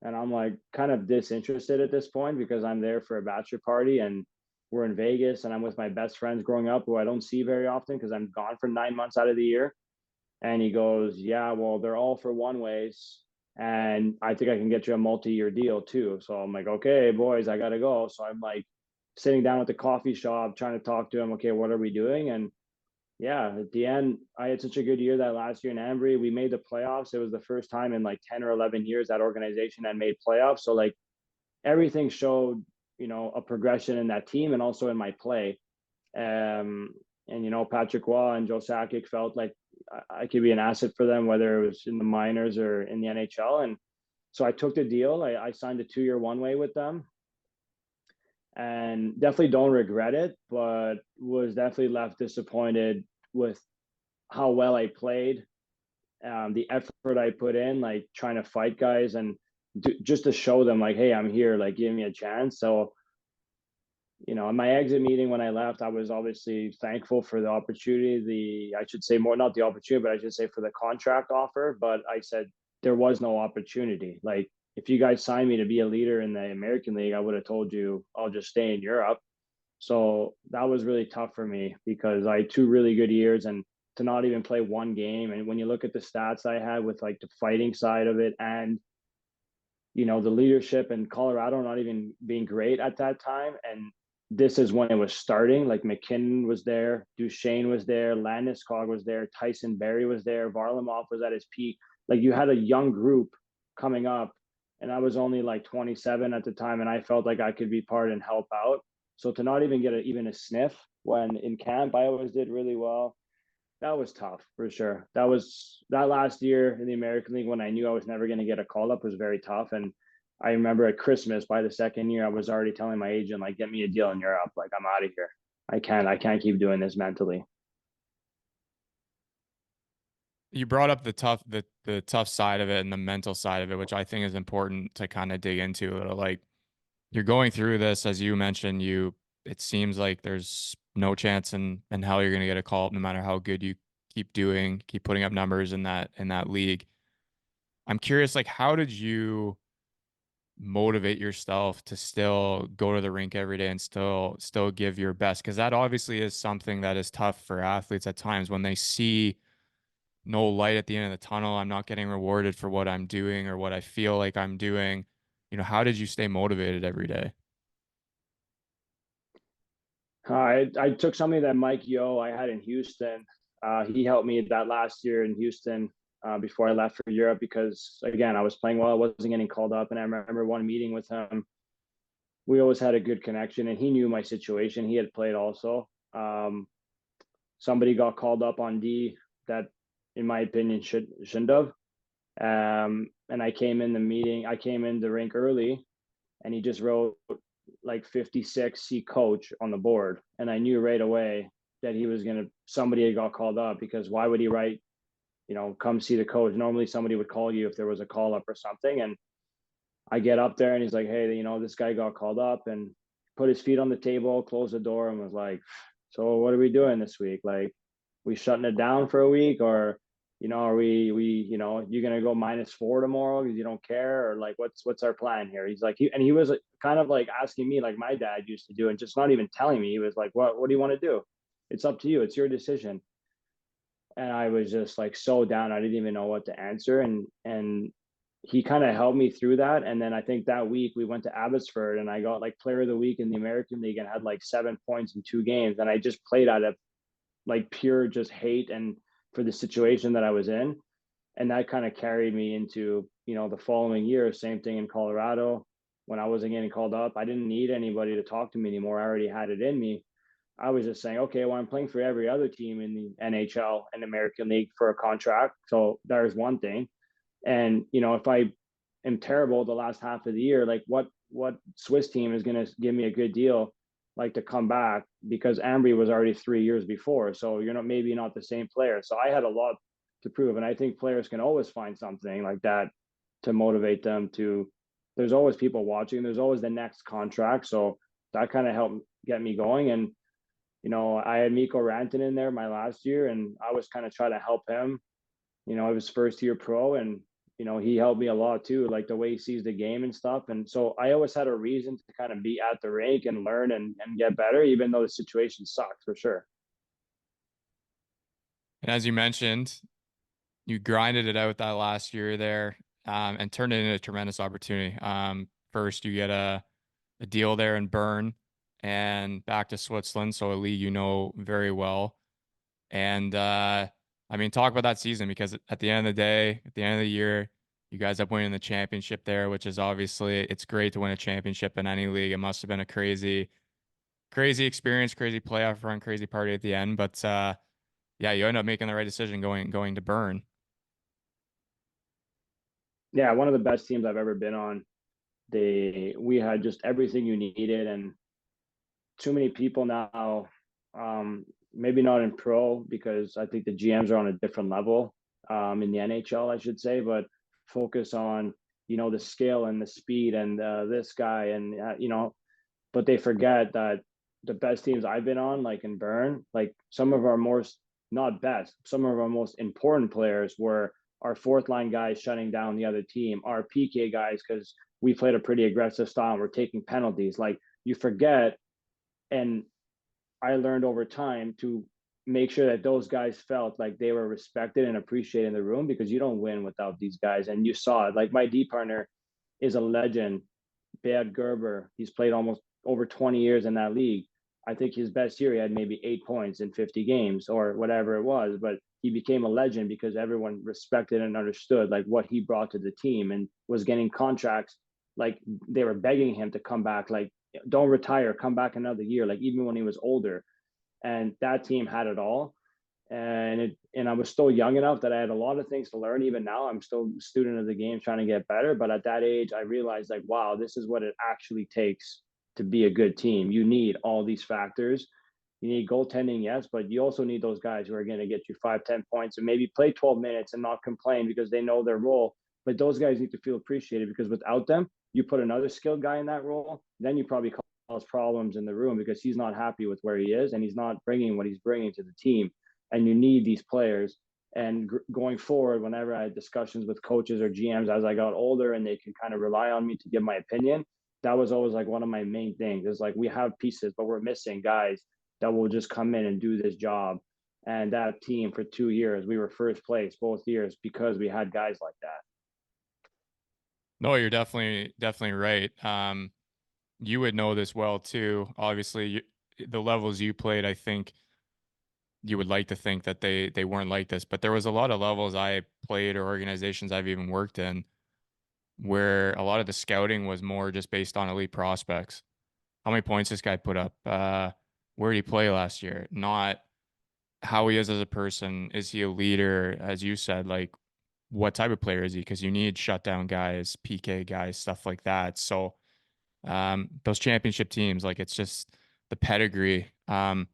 And I'm like kind of disinterested at this point because I'm there for a bachelor party and we're in Vegas and I'm with my best friends growing up who I don't see very often because I'm gone for 9 months out of the year. And he goes, "Yeah, well, they're all for one ways. And I think I can get you a multi-year deal too." So I'm like, "Okay, boys, I gotta go." So I'm like sitting down at the coffee shop trying to talk to him. Okay, what are we doing? And yeah, at the end, I had such a good year that last year in Ambry. We made the playoffs. It was the first time in like 10 or 11 years that organization had made playoffs. So like everything showed, you know, a progression in that team and also in my play. Um, and, you know, Patrick Waugh and Joe Sakic felt like I could be an asset for them, whether it was in the minors or in the NHL. And so I took the deal. I signed a 2 year one way with them and definitely don't regret it, but was definitely left disappointed with how well I played, the effort I put in, like trying to fight guys and just to show them, like, hey, I'm here, like, give me a chance. So, you know, in my exit meeting when I left, I was obviously thankful for the opportunity. I should say more, not the opportunity, but I should say for the contract offer. But I said there was no opportunity. Like, if you guys signed me to be a leader in the American League, I would have told you I'll just stay in Europe. So that was really tough for me because I had 2 really good years and to not even play one game. And when you look at the stats I had with like the fighting side of it and, you know, the leadership in Colorado not even being great at that time. And this is when it was starting. Like McKinnon was there, Duchesne was there, Landeskog was there, Tyson Berry was there, Varlamov was at his peak. Like you had a young group coming up, and I was only like 27 at the time, and I felt like I could be part and help out. So to not even get even a sniff when in camp, I always did really well. That was tough for sure. That last year in the American League when I knew I was never going to get a call up was very tough. And I remember at Christmas, by the second year, I was already telling my agent, like, get me a deal in Europe. Like, I'm out of here. I can't keep doing this mentally. You brought up the tough side of it and the mental side of it, which I think is important to kind of dig into a little. Like you're going through this, as you mentioned, it seems like there's no chance in hell you're gonna get a call up no matter how good you keep putting up numbers in that league. I'm curious, like, how did you motivate yourself to still go to the rink every day and still give your best? Because that obviously is something that is tough for athletes at times when they see no light at the end of the tunnel. I'm not getting rewarded for what I'm doing or what I feel like I'm doing. How did you stay motivated every day? I took something that Mike Yo I had in Houston. He helped me that last year in Houston before I left for Europe because again I was playing well, I wasn't getting called up, and I remember one meeting with him. we always had a good connection, and he knew my situation. He had played also. Somebody got called up on D that, in my opinion, shouldn't have. And I came in the meeting. I came in the rink early, and he just wrote like 56 C coach on the board, and I knew right away that he was gonna somebody had got called up, because why would he write, come see the coach? Normally somebody would call you if there was a call up or something. And I get up there and he's like, hey, this guy got called up, and put his feet on the table, closed the door, and was like, so what are we doing this week? Like, we shutting it down for a week, or, are you're going to go -4 tomorrow because you don't care? Or like, what's our plan here? He's like, he was kind of like asking me like my dad used to do, and just not even telling me. He was like, what do you want to do? It's up to you. It's your decision. And I was just like so down. I didn't even know what to answer. And he kind of helped me through that. And then I think that week we went to Abbotsford, and I got like player of the week in the American League, and had like 7 points in 2 games. And I just played out of like pure just hate and for the situation that I was in. And that kind of carried me into, the following year. Same thing in Colorado. When I wasn't getting called up, I didn't need anybody to talk to me anymore. I already had it in me. I was just saying, okay, well, I'm playing for every other team in the NHL and American League for a contract. So there's one thing. And, if I am terrible the last half of the year, like what Swiss team is going to give me a good deal, like to come back, because Ambry was already 3 years before. So you're maybe not the same player. So I had a lot to prove. And I think players can always find something like that to motivate them to, there's always people watching. There's always the next contract. So that kind of helped get me going. And, I had Mikko Rantanen in there my last year, and I was kind of trying to help him. It was first year pro, and he helped me a lot too, like the way he sees the game and stuff. And so I always had a reason to kind of be at the rink and learn and get better, even though the situation sucks for sure. And as you mentioned, you grinded it out that last year there, and turned it into a tremendous opportunity. First, you get a deal there in Bern and back to Switzerland, so a league you know very well. And I mean, talk about that season, because at the end of the day, at the end of the year, you guys up winning the championship there, which is obviously, it's great to win a championship in any league. It must have been a crazy, crazy experience, crazy playoff run, crazy party at the end. But yeah, you end up making the right decision going to Bern. Yeah, one of the best teams I've ever been on. We had just everything you needed, and too many people now. Maybe not in pro, because I think the GMs are on a different level, in the NHL, I should say, but focus on, the skill and the speed and this guy, and but they forget that the best teams I've been on, like in Bern, like some of our most, not best, some of our most important players were our fourth line guys shutting down the other team, our PK guys, because we played a pretty aggressive style and we're taking penalties. Like, you forget. And I learned over time to make sure that those guys felt like they were respected and appreciated in the room, because you don't win without these guys. And you saw it. Like, my D partner is a legend, Beat Gerber. He's played almost over 20 years in that league. I think his best year, he had maybe 8 points in 50 games or whatever it was, but he became a legend because everyone respected and understood like what he brought to the team, and was getting contracts. Like, they were begging him to come back, like, don't retire, come back another year, like even when he was older. And that team had it all. And I was still young enough that I had a lot of things to learn. Even now, I'm still a student of the game, trying to get better. But at that age, I realized like, wow, this is what it actually takes to be a good team. You need all these factors. You need goaltending, yes, but you also need those guys who are going to get you 5, 10 points and maybe play 12 minutes and not complain because they know their role. But those guys need to feel appreciated, because without them, you put another skilled guy in that role, then you probably cause problems in the room because he's not happy with where he is and he's not bringing what he's bringing to the team. And you need these players. And going forward, whenever I had discussions with coaches or GMs as I got older and they can kind of rely on me to give my opinion, that was always like one of my main things. Is like, we have pieces, but we're missing guys that will just come in and do this job. And that team for 2 years, we were first place both years because we had guys like that. No, you're definitely right. You would know this well too. Obviously, the levels you played, I think you would like to think that they weren't like this, but there was a lot of levels I played or organizations I've even worked in where a lot of the scouting was more just based on elite prospects. how many points this guy put up, where did he play last year? Not how he is as a person. Is he a leader? As you said, like what type of player is he? Because you need shutdown guys, PK guys, stuff like that. So those championship teams, like it's just the pedigree. One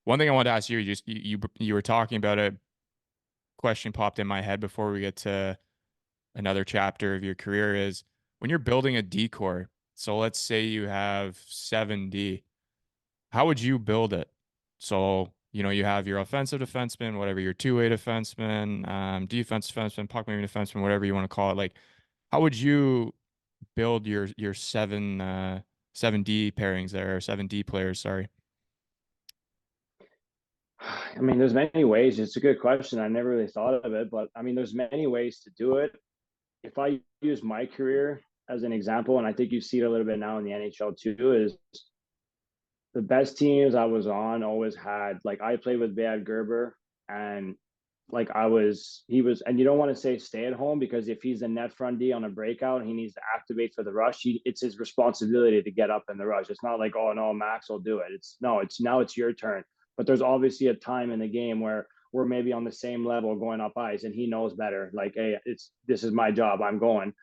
thing I wanted to ask you, you were talking about it. Question popped in my head before we get to another chapter of your career is when you're building a decor. So let's say you have 7D. How would you build it? So, you have your offensive defenseman, whatever, your two-way defenseman, defense defenseman, puck moving defenseman, whatever you want to call it. Like, how would you build your 7D pairings there, or 7D players, sorry. I mean, there's many ways. It's a good question. I never really thought of it, but I mean, there's many ways to do it. If I use my career as an example, and I think you see it a little bit now in the NHL too, is the best teams I was on always had, like, I played with Beat Gerber, and like he was, and you don't want to say stay at home, because if he's a net front D on a breakout and he needs to activate for the rush, it's his responsibility to get up in the rush. It's not like, oh no, Max will do it. It's no, it's now it's your turn. But there's obviously a time in the game where we're maybe on the same level going up ice, and he knows better. Like, hey, this is my job. I'm going,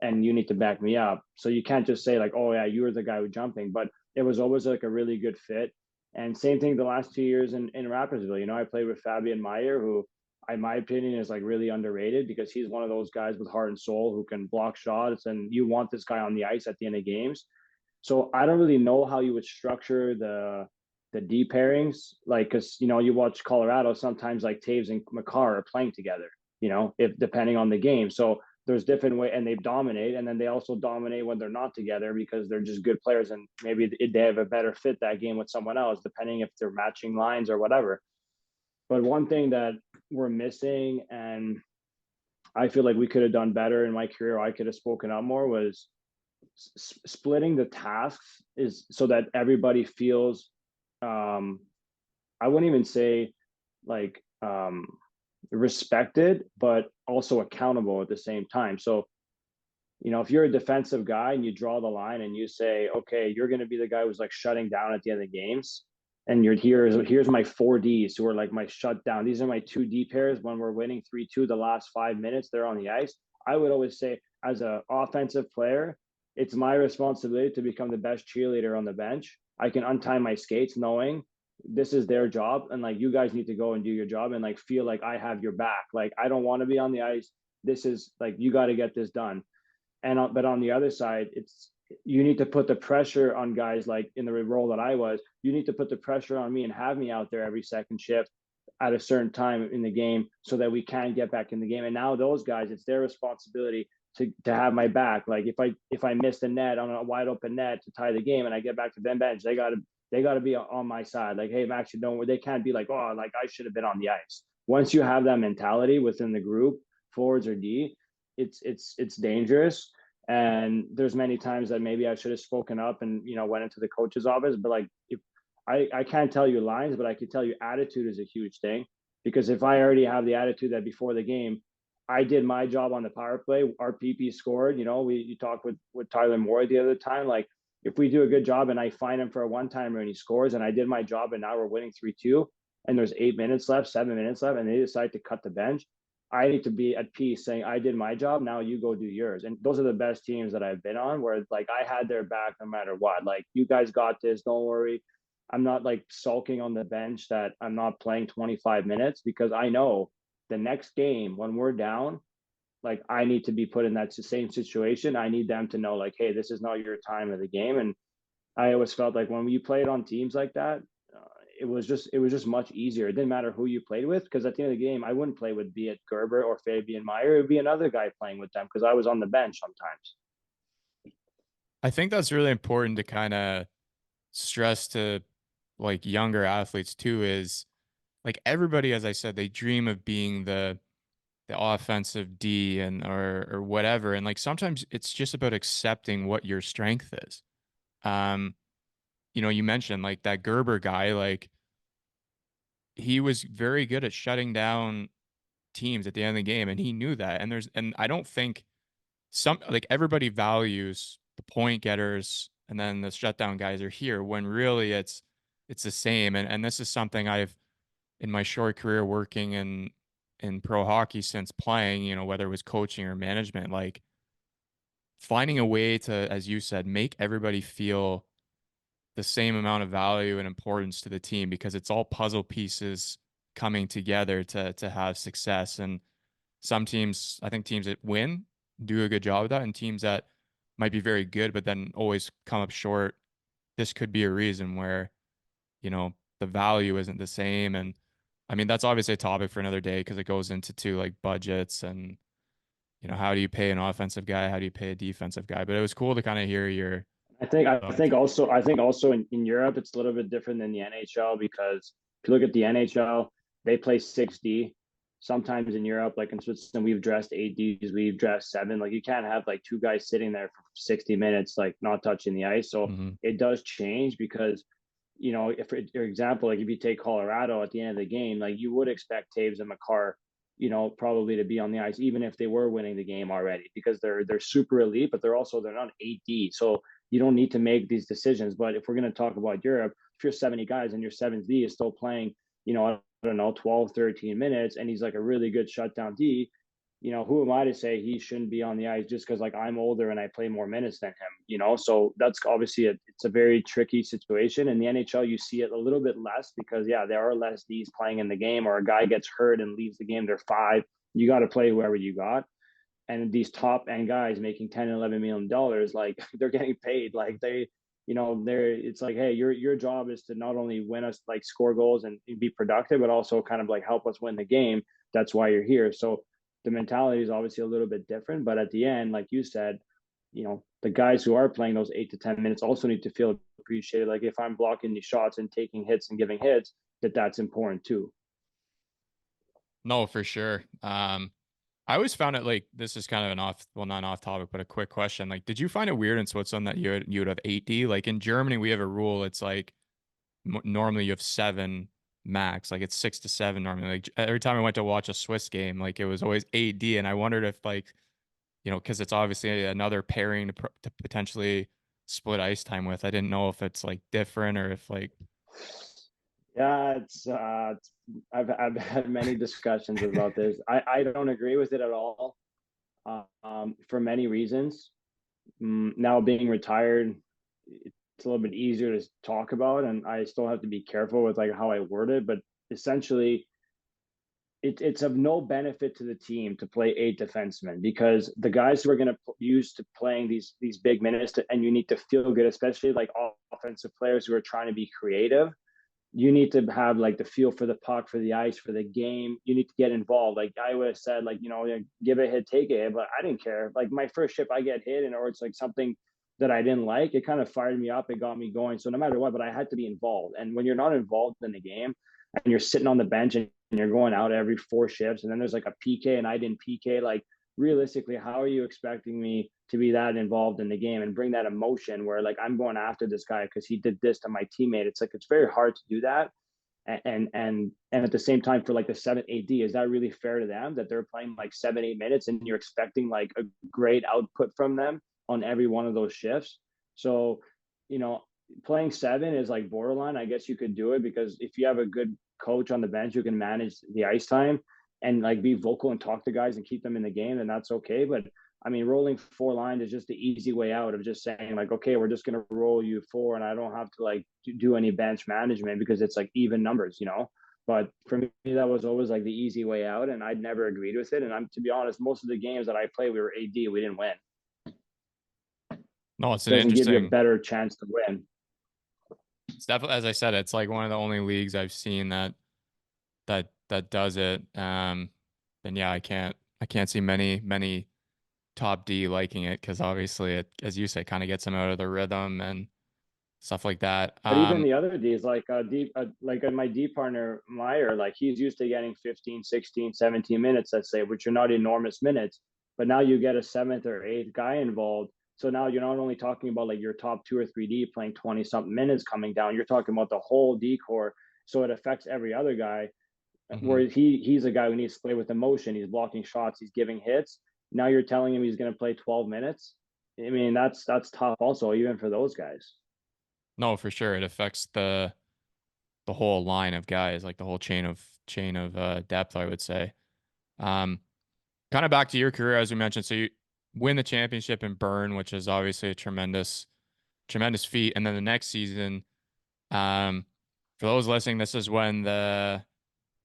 and you need to back me up. So you can't just say like, oh yeah, you were the guy who's jumping. But it was always like a really good fit. And same thing the last 2 years in Rappersville. I played with Fabian Meyer, who, in my opinion, is like really underrated, because he's one of those guys with heart and soul who can block shots, and you want this guy on the ice at the end of games. So I don't really know how you would structure the D pairings, like, because you watch Colorado, sometimes like Taves and Makar are playing together, if depending on the game. So there's different way, and they dominate, and then they also dominate when they're not together, because they're just good players, and maybe they have a better fit that game with someone else, depending if they're matching lines or whatever. But one thing that we're missing, and I feel like we could have done better in my career, I could have spoken up more, was splitting the tasks, is so that everybody feels, um, I wouldn't even say like, respected, but also accountable at the same time. So, if you're a defensive guy and you draw the line and you say, okay, you're going to be the guy who's like shutting down at the end of the games, and here's my 4Ds who are like my shutdown. These are my 2D pairs. When we're winning 3-2, the last 5 minutes, they're on the ice. I would always say, as an offensive player, it's my responsibility to become the best cheerleader on the bench. I can untie my skates knowing this is their job, and like, you guys need to go and do your job, and like feel like I have your back. Like, I don't want to be on the ice. This is like, you got to get this done. And but on the other side, it's, you need to put the pressure on guys, like in the role that I was. You need to put the pressure on me and have me out there every second shift at a certain time in the game, so that we can get back in the game. And now those guys, it's their responsibility to have my back. Like, if I miss the net on a wide open net to tie the game, and I get back to them bench, they got to be on my side. Like, hey, Max, they can't be like, oh, like, I should have been on the ice. Once you have that mentality within the group, forwards or D, it's dangerous. And there's many times that maybe I should have spoken up and went into the coach's office. But like, if I can't tell you lines, but I can tell you attitude is a huge thing. Because if I already have the attitude that before the game I did my job on the power play, our PP scored. You talked with Tyler Moore the other time. Like, if we do a good job and I find him for a one timer and he scores, and I did my job, and now we're winning 3-2, and there's 8 minutes left, 7 minutes left, and they decide to cut the bench, I need to be at peace, saying, I did my job, now you go do yours. And those are the best teams that I've been on, where like, I had their back no matter what. Like, you guys got this, don't worry. I'm not like sulking on the bench that I'm not playing 25 minutes, because I know the next game when we're down, like, I need to be put in that same situation. I need them to know, like, hey, this is not your time of the game. And I always felt like when you played on teams like that, it was just much easier. It didn't matter who you played with, because at the end of the game, I wouldn't play with, be it Gerber or Fabian Meyer. It would be another guy playing with them, because I was on the bench sometimes. I think that's really important to kind of stress to like younger athletes too, is like everybody, as I said, they dream of being the offensive D and or whatever. And like sometimes it's just about accepting what your strength is. Um, you mentioned like that Gerber guy, like he was very good at shutting down teams at the end of the game, and he knew that. And I don't think some like everybody values the point getters and then the shutdown guys are here, when really it's the same. And this is something I've, in my short career working in pro hockey since playing, you know, whether it was coaching or management, like finding a way to, as you said, make everybody feel the same amount of value and importance to the team, because it's all puzzle pieces coming together to have success. And some teams, I think teams that win do a good job of that, and teams that might be very good but then always come up short, this could be a reason where, you know, the value isn't the same. And I mean, that's obviously a topic for another day, because it goes into like budgets and, you know, how do you pay an offensive guy? How do you pay a defensive guy? But it was cool to kind of hear your thoughts. I think also in Europe it's a little bit different than the NHL, because if you look at the NHL, they play 6D. Sometimes in Europe, like in Switzerland, we've dressed 8Ds, we've dressed 7. Like you can't have like two guys sitting there for 60 minutes, like not touching the ice. So Mm-hmm. it does change because, you know, if for example, like if you take Colorado at the end of the game, like you would expect Taves and McCarr, you know, probably to be on the ice, even if they were winning the game already, because they're super elite, but they're not 8D. So you don't need to make these decisions. But if we're going to talk about Europe, if you're 70 guys and your 7D is still playing, you know, I don't know, 12, 13 minutes, and he's like a really good shutdown D, you know, who am I to say he shouldn't be on the ice just because like I'm older and I play more minutes than him, you know? So that's obviously it's a very tricky situation. In the NHL, you see it a little bit less because yeah, there are less Ds playing in the game, or a guy gets hurt and leaves the game. They're 5. You got to play whoever you got. And these top end guys making 10 and 11 million dollars, like they're getting paid, like they, you know, they're, it's like, hey, your job is to not only win us, like score goals and be productive, but also kind of like help us win the game. That's why you're here. So the mentality is obviously a little bit different, but at the end, like you said, you know, the guys who are playing those 8 to 10 minutes also need to feel appreciated. Like if I'm blocking these shots and taking hits and giving hits, that's important too. No, for sure. I always found it, like, this is kind of an off, well, not off topic, but a quick question. Like, did you find it weird in Switzerland that you would have 8D? Like in Germany, we have a rule. It's like normally you have 7 max. Like it's 6 to 7 normally. Like every time I went to watch a Swiss game, like it was always 8D, and I wondered if, like, you know, because it's obviously another pairing to potentially split ice time with. I didn't know if it's like different or if like. Yeah, I've had many discussions about this. I don't agree with it at all, for many reasons. Now being retired, it's a little bit easier to talk about, and I still have to be careful with like how I word it. But essentially, it's of no benefit to the team to play 8 defensemen, because the guys who are going to use to playing these big minutes and you need to feel good, especially like offensive players who are trying to be creative. You need to have like the feel for the puck, for the ice, for the game. You need to get involved. Like I would have said, like, you know, give a hit, take a hit, but I didn't care. Like my first ship, I get hit, and or it's like something that I didn't like. It kind of fired me up. It got me going. So no matter what, but I had to be involved. And when you're not involved in the game and you're sitting on the bench and you're going out every 4 shifts, and then there's like a PK and I didn't PK, like realistically, how are you expecting me to be that involved in the game and bring that emotion where like I'm going after this guy because he did this to my teammate? It's like it's very hard to do that. And at the same time, for like the 7 AD, is that really fair to them that they're playing like 7 8 minutes and you're expecting like a great output from them on every one of those shifts? So, you know, playing 7 is like borderline. I guess you could do it because if you have a good coach on the bench who can manage the ice time and like be vocal and talk to guys and keep them in the game, then that's okay. But I mean, rolling 4 lines is just the easy way out of just saying like, okay, we're just going to roll you 4, and I don't have to like do any bench management because it's like even numbers, you know. But for me, that was always like the easy way out, and I'd never agreed with it. And I'm, to be honest, most of the games that I played, we were AD, we didn't win. No, it's an Doesn't give you a interesting. better chance to win. It's definitely, as I said, it's like one of the only leagues I've seen that does it. And yeah, I can't see many top D liking it, because obviously it, as you say, kind of gets them out of the rhythm and stuff like that. But even the other D's, like my D partner Meyer, like he's used to getting 15, 16, 17 minutes, let's say, which are not enormous minutes. But now you get a seventh or eighth guy involved. So now you're not only talking about like your top 2 or 3 D playing 20 something minutes coming down, you're talking about the whole D core. So it affects every other guy. Mhm. Where he's a guy who needs to play with emotion. He's blocking shots, he's giving hits. Now you're telling him he's going to play 12 minutes. I mean, that's tough also, even for those guys. No, for sure. It affects the whole line of guys, like the whole chain of depth, I would say. Um, Kind of back to your career, as we mentioned. So you win the championship in Bern, which is obviously a tremendous feat. And then the next season, um, for those listening, this is when the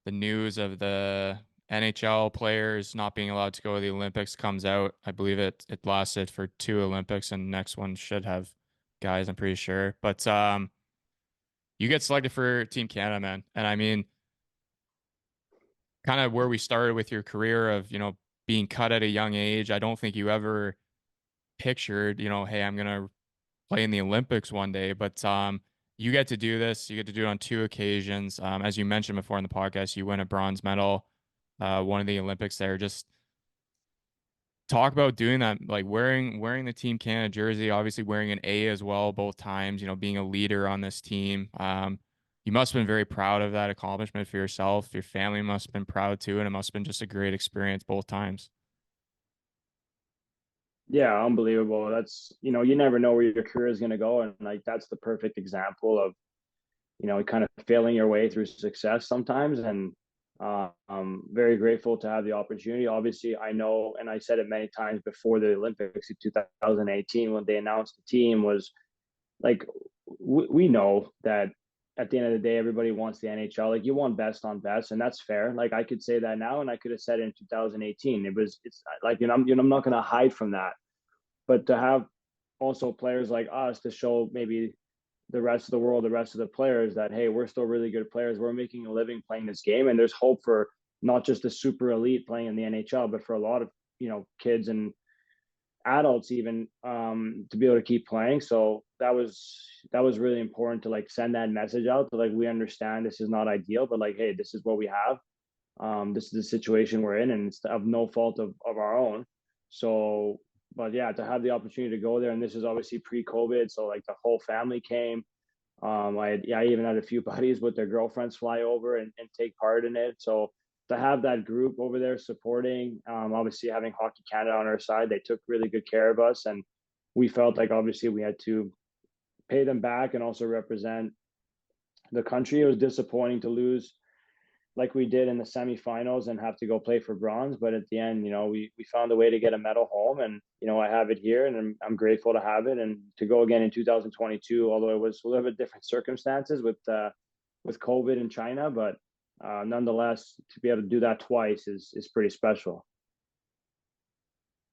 news of the NHL players not being allowed to go to the Olympics comes out. I believe it lasted for 2 Olympics, and the next one should have guys, I'm pretty sure. But you get selected for Team Canada, man. And I mean, kind of where we started with your career of, being cut at a young age. I don't think you ever pictured, hey, I'm gonna play in the Olympics one day, but you get to do this. You get to do it on 2 occasions. As you mentioned before in the podcast, you win a bronze medal, one of the Olympics there. Just talk about doing that, like wearing the Team Canada jersey, obviously wearing an A as well both times, being a leader on this team. You must have been very proud of that accomplishment for yourself. Your family must have been proud too, and it must have been just a great experience both times. Yeah, unbelievable. That's, you never know where your career is going to go. And like, that's the perfect example of, kind of failing your way through success sometimes. And I'm very grateful to have the opportunity. Obviously, I know, and I said it many times before the Olympics in 2018, when they announced the team, was like, we know that at the end of the day, everybody wants the NHL. Like, you want best on best, and that's fair. Like, I could say that now, and I could have said it in 2018. It's like, I'm not going to hide from that. But to have also players like us to show maybe the rest of the world, the rest of the players that, hey, we're still really good players. We're making a living playing this game. And there's hope for not just the super elite playing in the NHL, but for a lot of, kids and adults even, to be able to keep playing. So that was really important to like send that message out to, like, we understand this is not ideal, but like, hey, this is what we have. This is the situation we're in, and it's of no fault of our own. So, but yeah, to have the opportunity to go there, and this is obviously pre-COVID, so like the whole family came. I even had a few buddies with their girlfriends fly over and take part in it. So to have that group over there supporting, obviously having Hockey Canada on our side, they took really good care of us, and we felt like obviously we had to pay them back and also represent the country. It was disappointing to lose like we did in the semifinals and have to go play for bronze. But at the end, we found a way to get a medal home, and I have it here, and I'm grateful to have it and to go again in 2022. Although it was a little bit different circumstances with COVID in China, but nonetheless, to be able to do that twice is pretty special.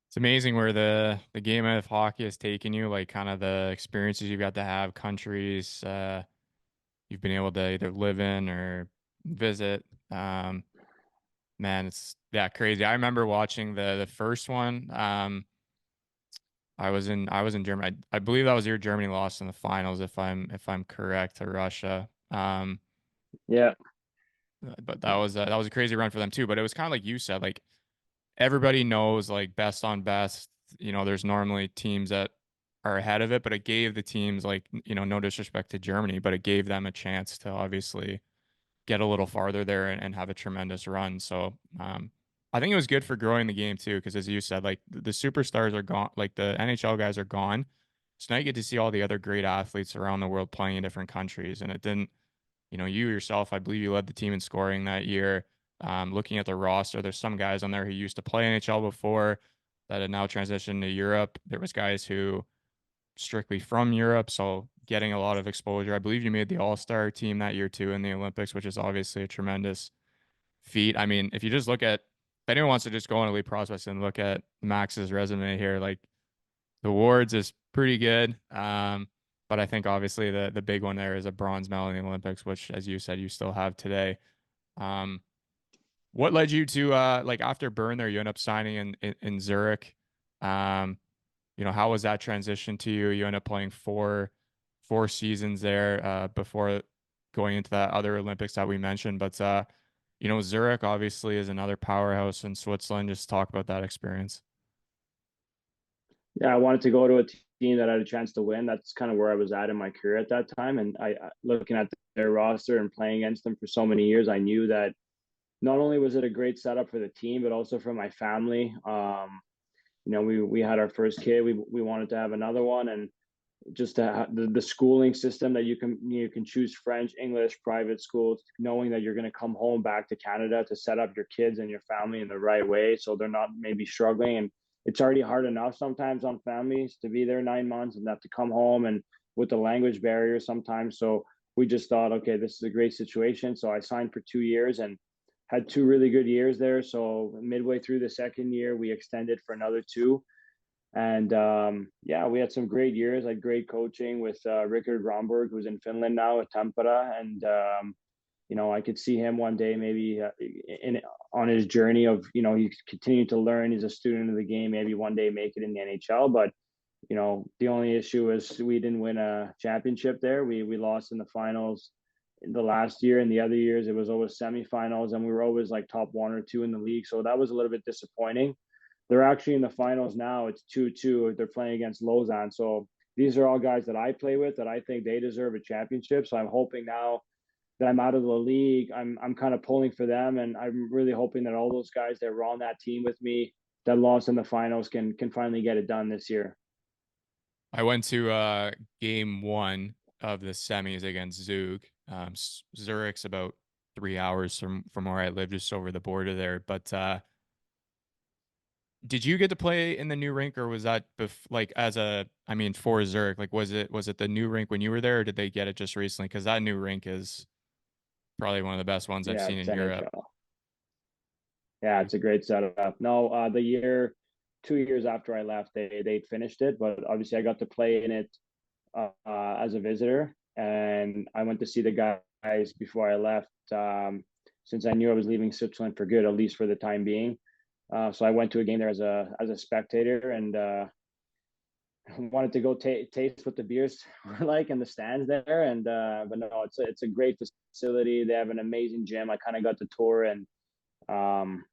It's amazing where the game of hockey has taken you, like kind of the experiences you've got to have, countries you've been able to either live in or visit. Man, it's yeah, crazy. I remember watching the first one. I was in Germany. I believe that was your Germany lost in the finals, if I'm correct, to Russia. Yeah, But that was a crazy run for them too. But it was kind of like you said, like everybody knows like best on best. There's normally teams that are ahead of it, but it gave the teams like, no disrespect to Germany, but it gave them a chance to obviously get a little farther there and have a tremendous run. So I think it was good for growing the game too, because as you said, like the superstars are gone, like the NHL guys are gone. So now you get to see all the other great athletes around the world playing in different countries. And it didn't, you yourself, I believe you led the team in scoring that year. Looking at the roster, there's some guys on there who used to play NHL before that had now transitioned to Europe. There was guys who strictly from Europe, so getting a lot of exposure. I believe you made the All-Star team that year too in the Olympics, which is obviously a tremendous feat. I mean, if you just look at, if anyone wants to just go on Elite Prospects and look at Max's resume here, like the awards is pretty good. But I think obviously the big one there is a bronze medal in the Olympics, which, as you said, you still have today. Um, what led you to like after Bern there, you end up signing in Zurich. Um, how was that transition to you? You end up playing four seasons there before going into that other Olympics that we mentioned. But Zurich obviously is another powerhouse in Switzerland. Just talk about that experience. yeah, I wanted to go to a team that had a chance to win. That's kind of where I was at in my career at that time, and looking at their roster and playing against them for so many years, I knew that not only was it a great setup for the team, but also for my family. we had our first kid. We wanted to have another one, and just the schooling system that you can choose French, English, private schools, knowing that you're going to come home back to Canada to set up your kids and your family in the right way, so they're not maybe struggling. And it's already hard enough sometimes on families to be there 9 months and have to come home, and with the language barrier sometimes. So we just thought, okay, this is a great situation. So I signed for 2 years and had 2 really good years there. So midway through the second year, we extended for another two. And yeah, we had some great years, like great coaching with Rickard Romberg, who's in Finland now at Tampere. And I could see him one day maybe in on his journey of he's continuing to learn. He's a student of the game. Maybe one day make it in the NHL. But the only issue is we didn't win a championship there. We lost in the finals in the last year, and the other years it was always semifinals, and we were always like top one or two in the league. So that was a little bit disappointing. They're actually in the finals now. It's 2-2. They're playing against Lausanne. So these are all guys that I play with that I think they deserve a championship. So I'm hoping now that I'm out of the league, I'm kind of pulling for them, and I'm really hoping that all those guys that were on that team with me that lost in the finals can finally get it done this year. I went to game one of the semis against Zug. Zurich's about 3 hours from where I live, just over the border there. But did you get to play in the new rink, or was that like I mean, for Zurich, like was it the new rink when you were there, or did they get it just recently? Because that new rink is probably one of the best ones I've Yeah, seen it's in Europe. NHL. Yeah, it's a great setup. No, the year 2 years after I left, they finished it, but obviously I got to play in it as a visitor, and I went to see the guys before I left. Since I knew I was leaving Switzerland for good, at least for the time being. So I went to a game there as a spectator, and wanted to go taste what the beers were like in the stands there. And but no, it's a great facility. They have an amazing gym. I kind of got the tour, and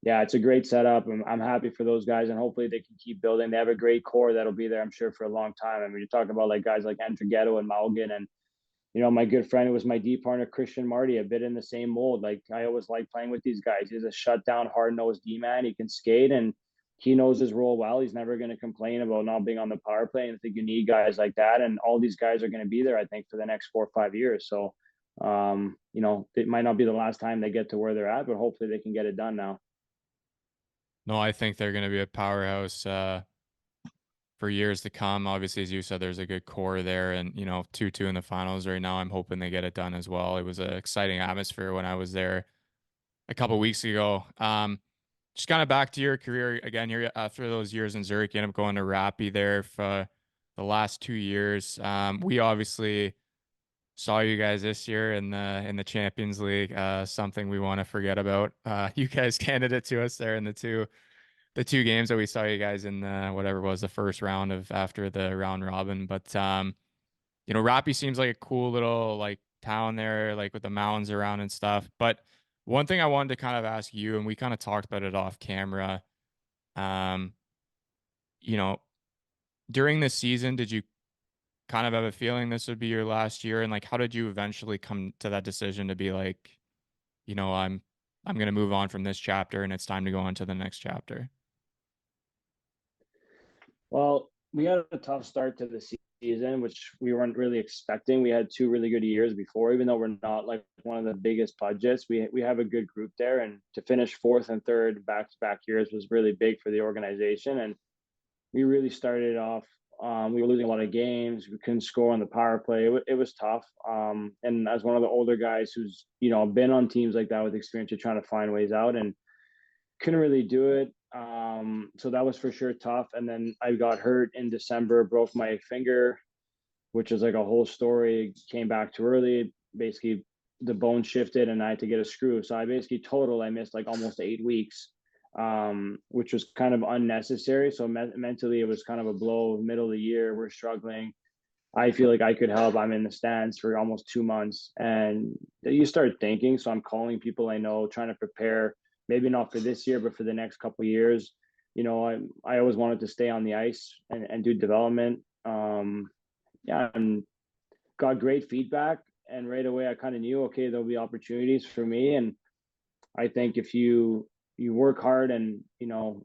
yeah, it's a great setup. I'm happy for those guys, and hopefully they can keep building. They have a great core that'll be there, I'm sure, for a long time. I mean, you're talking about like guys like Andrighetto and Malgin, and my good friend who was my D partner, Christian Marty, a bit in the same mold. Like I always like playing with these guys. He's a shutdown, hard nosed D man. He can skate, and he knows his role well. He's never going to complain about not being on the power play. And I think you need guys like that. And all these guys are going to be there, I think, for the next 4 or 5 years. So, it might not be the last time they get to where they're at, but hopefully they can get it done now. No, I think they're going to be a powerhouse for years to come. Obviously, as you said, there's a good core there, and 2-2 in the finals right now. I'm hoping they get it done as well. It was an exciting atmosphere when I was there a couple weeks ago. Just kind of back to your career again here after those years in Zurich, you end up going to Rappi there for the last 2 years. We obviously saw you guys this year in the Champions League. Something we want to forget about. You guys handed it to us there in the two games that we saw you guys in whatever was the first round of after the round robin. But Rappi seems like a cool little like town there, like with the mountains around and stuff. But one thing I wanted to kind of ask you, and we kind of talked about it off camera, um, you know, during this season, did you kind of have a feeling this would be your last year? And like, how did you eventually come to that decision to be like, I'm gonna move on from this chapter and it's time to go on to the next chapter? Well, we had a tough start to the season, which we weren't really expecting. We had 2 really good years before, even though we're not like one of the biggest budgets. We have a good group there, and to finish fourth and third back to back years was really big for the organization. And we really started off. We were losing a lot of games. We couldn't score on the power play. It was tough. And as one of the older guys who's been on teams like that with experience, you're trying to find ways out, and couldn't really do it. So that was for sure tough. And then I got hurt in December, broke my finger, which was like a whole story. Came back too early. Basically, the bone shifted, and I had to get a screw. So I basically total I missed like almost 8 weeks, which was kind of unnecessary. So mentally, it was kind of a blow. Middle of the year, we're struggling. I feel like I could help. I'm in the stands for almost 2 months, and you start thinking. So I'm calling people I know, trying to prepare. Maybe not for this year, but for the next couple of years. I always wanted to stay on the ice and do development. Yeah, and got great feedback. And right away, I kind of knew, okay, there'll be opportunities for me. And I think if you work hard, and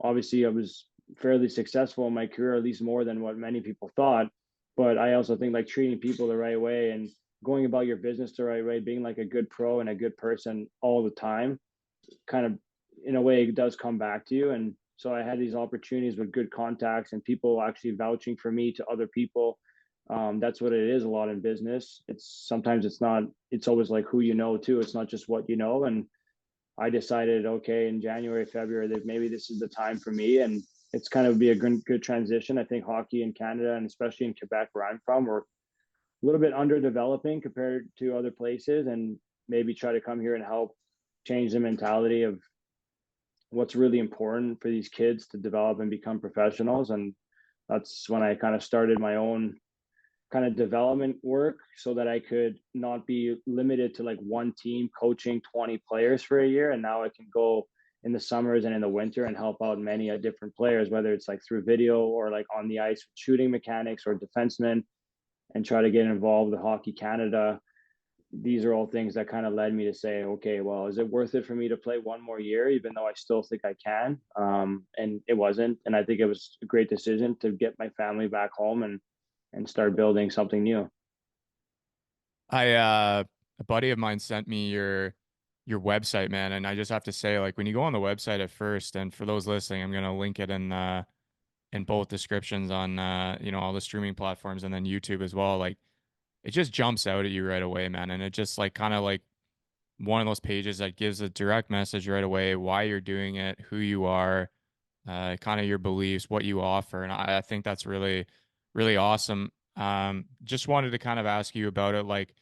obviously I was fairly successful in my career, at least more than what many people thought. But I also think like treating people the right way and going about your business the right way, being like a good pro and a good person all the time, kind of in a way it does come back to you. And so I had these opportunities with good contacts and people actually vouching for me to other people. That's what it is a lot in business. It's sometimes it's not, it's always like who you know too. It's not just what you know. And I decided, okay, in January, February, that maybe this is the time for me. And it's kind of be a good transition. I think hockey in Canada and especially in Quebec, where I'm from, we're a little bit underdeveloping compared to other places, and maybe try to come here and help change the mentality of what's really important for these kids to develop and become professionals. And that's when I kind of started my own kind of development work so that I could not be limited to like one team coaching 20 players for a year. And now I can go in the summers and in the winter and help out many different players, whether it's like through video or like on the ice with shooting mechanics or defensemen, and try to get involved with Hockey Canada. These are all things that kind of led me to say, okay, well, is it worth it for me to play one more year, even though I still think I can? And it wasn't. And I think it was a great decision to get my family back home and start building something new. A buddy of mine sent me your website, man, and I just have to say, like, when you go on the website at first, and for those listening, I'm gonna link it in both descriptions on all the streaming platforms and then YouTube as well. Like, it just jumps out at you right away, man, and it just like kind of like one of those pages that gives a direct message right away, why you're doing it, who you are, kind of your beliefs, what you offer. And I think that's really, really awesome. Just wanted to kind of ask you about it. Like,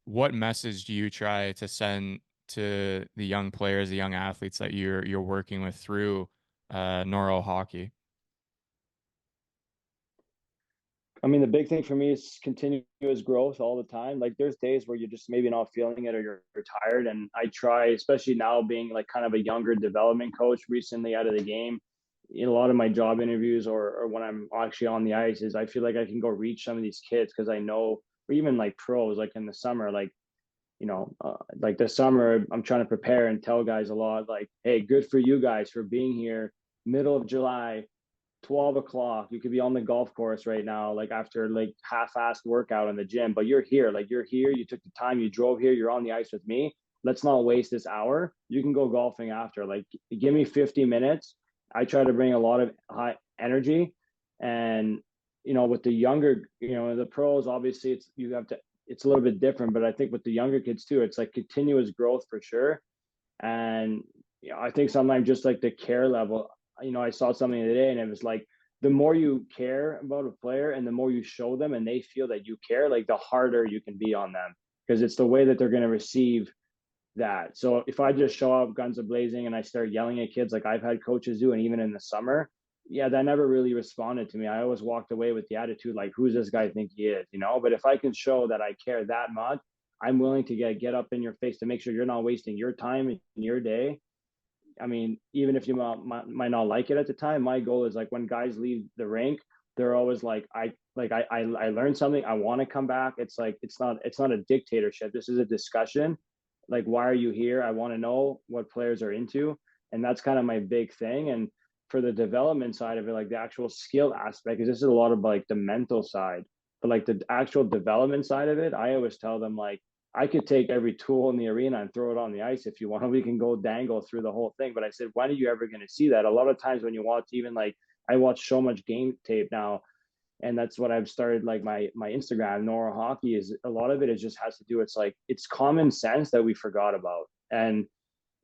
what message do you try to send to the young players, the young athletes that you're working with through Noreau Hockey? I mean, the big thing for me is continuous growth all the time. Like there's days where you're just maybe not feeling it or you're tired. And I try, especially now being like kind of a younger development coach recently out of the game, in a lot of my job interviews or when I'm actually on the ice is I feel like I can go reach some of these kids because I know, or even like pros, like in the summer, like, like this summer, I'm trying to prepare and tell guys a lot like, hey, good for you guys for being here middle of July, 12 o'clock. You could be on the golf course right now, like after like half-assed workout in the gym, but you're here. Like you're here. You took the time. You drove here. You're on the ice with me. Let's not waste this hour. You can go golfing after. Like, give me 50 minutes. I try to bring a lot of high energy, and with the younger, the pros, obviously, it's a little bit different. But I think with the younger kids too, it's like continuous growth for sure. And I think sometimes just like the care level, I saw something today and it was like the more you care about a player and the more you show them and they feel that you care, like the harder you can be on them because it's the way that they're going to receive that. So if I just show up guns a blazing and I start yelling at kids like I've had coaches do, and even in the summer, yeah, that never really responded to me. I always walked away with the attitude like, who's this guy think he is, But if I can show that I care that much, I'm willing to get up in your face to make sure you're not wasting your time in your day. I mean, even if you might not like it at the time, my goal is like when guys leave the rink, they're always like, I learned something. I want to come back. It's like it's not a dictatorship. This is a discussion. Like, why are you here? I want to know what players are into, and that's kind of my big thing. And for the development side of it, like the actual skill aspect, is this is a lot of like the mental side, but like the actual development side of it, I always tell them like I could take every tool in the arena and throw it on the ice if you want. We can go dangle through the whole thing. But I said, when are you ever going to see that? A lot of times when you watch, even like I watch so much game tape now, and that's what I've started like my Instagram, Noreau Hockey, is a lot of it is just has to do. It's like it's common sense that we forgot about, and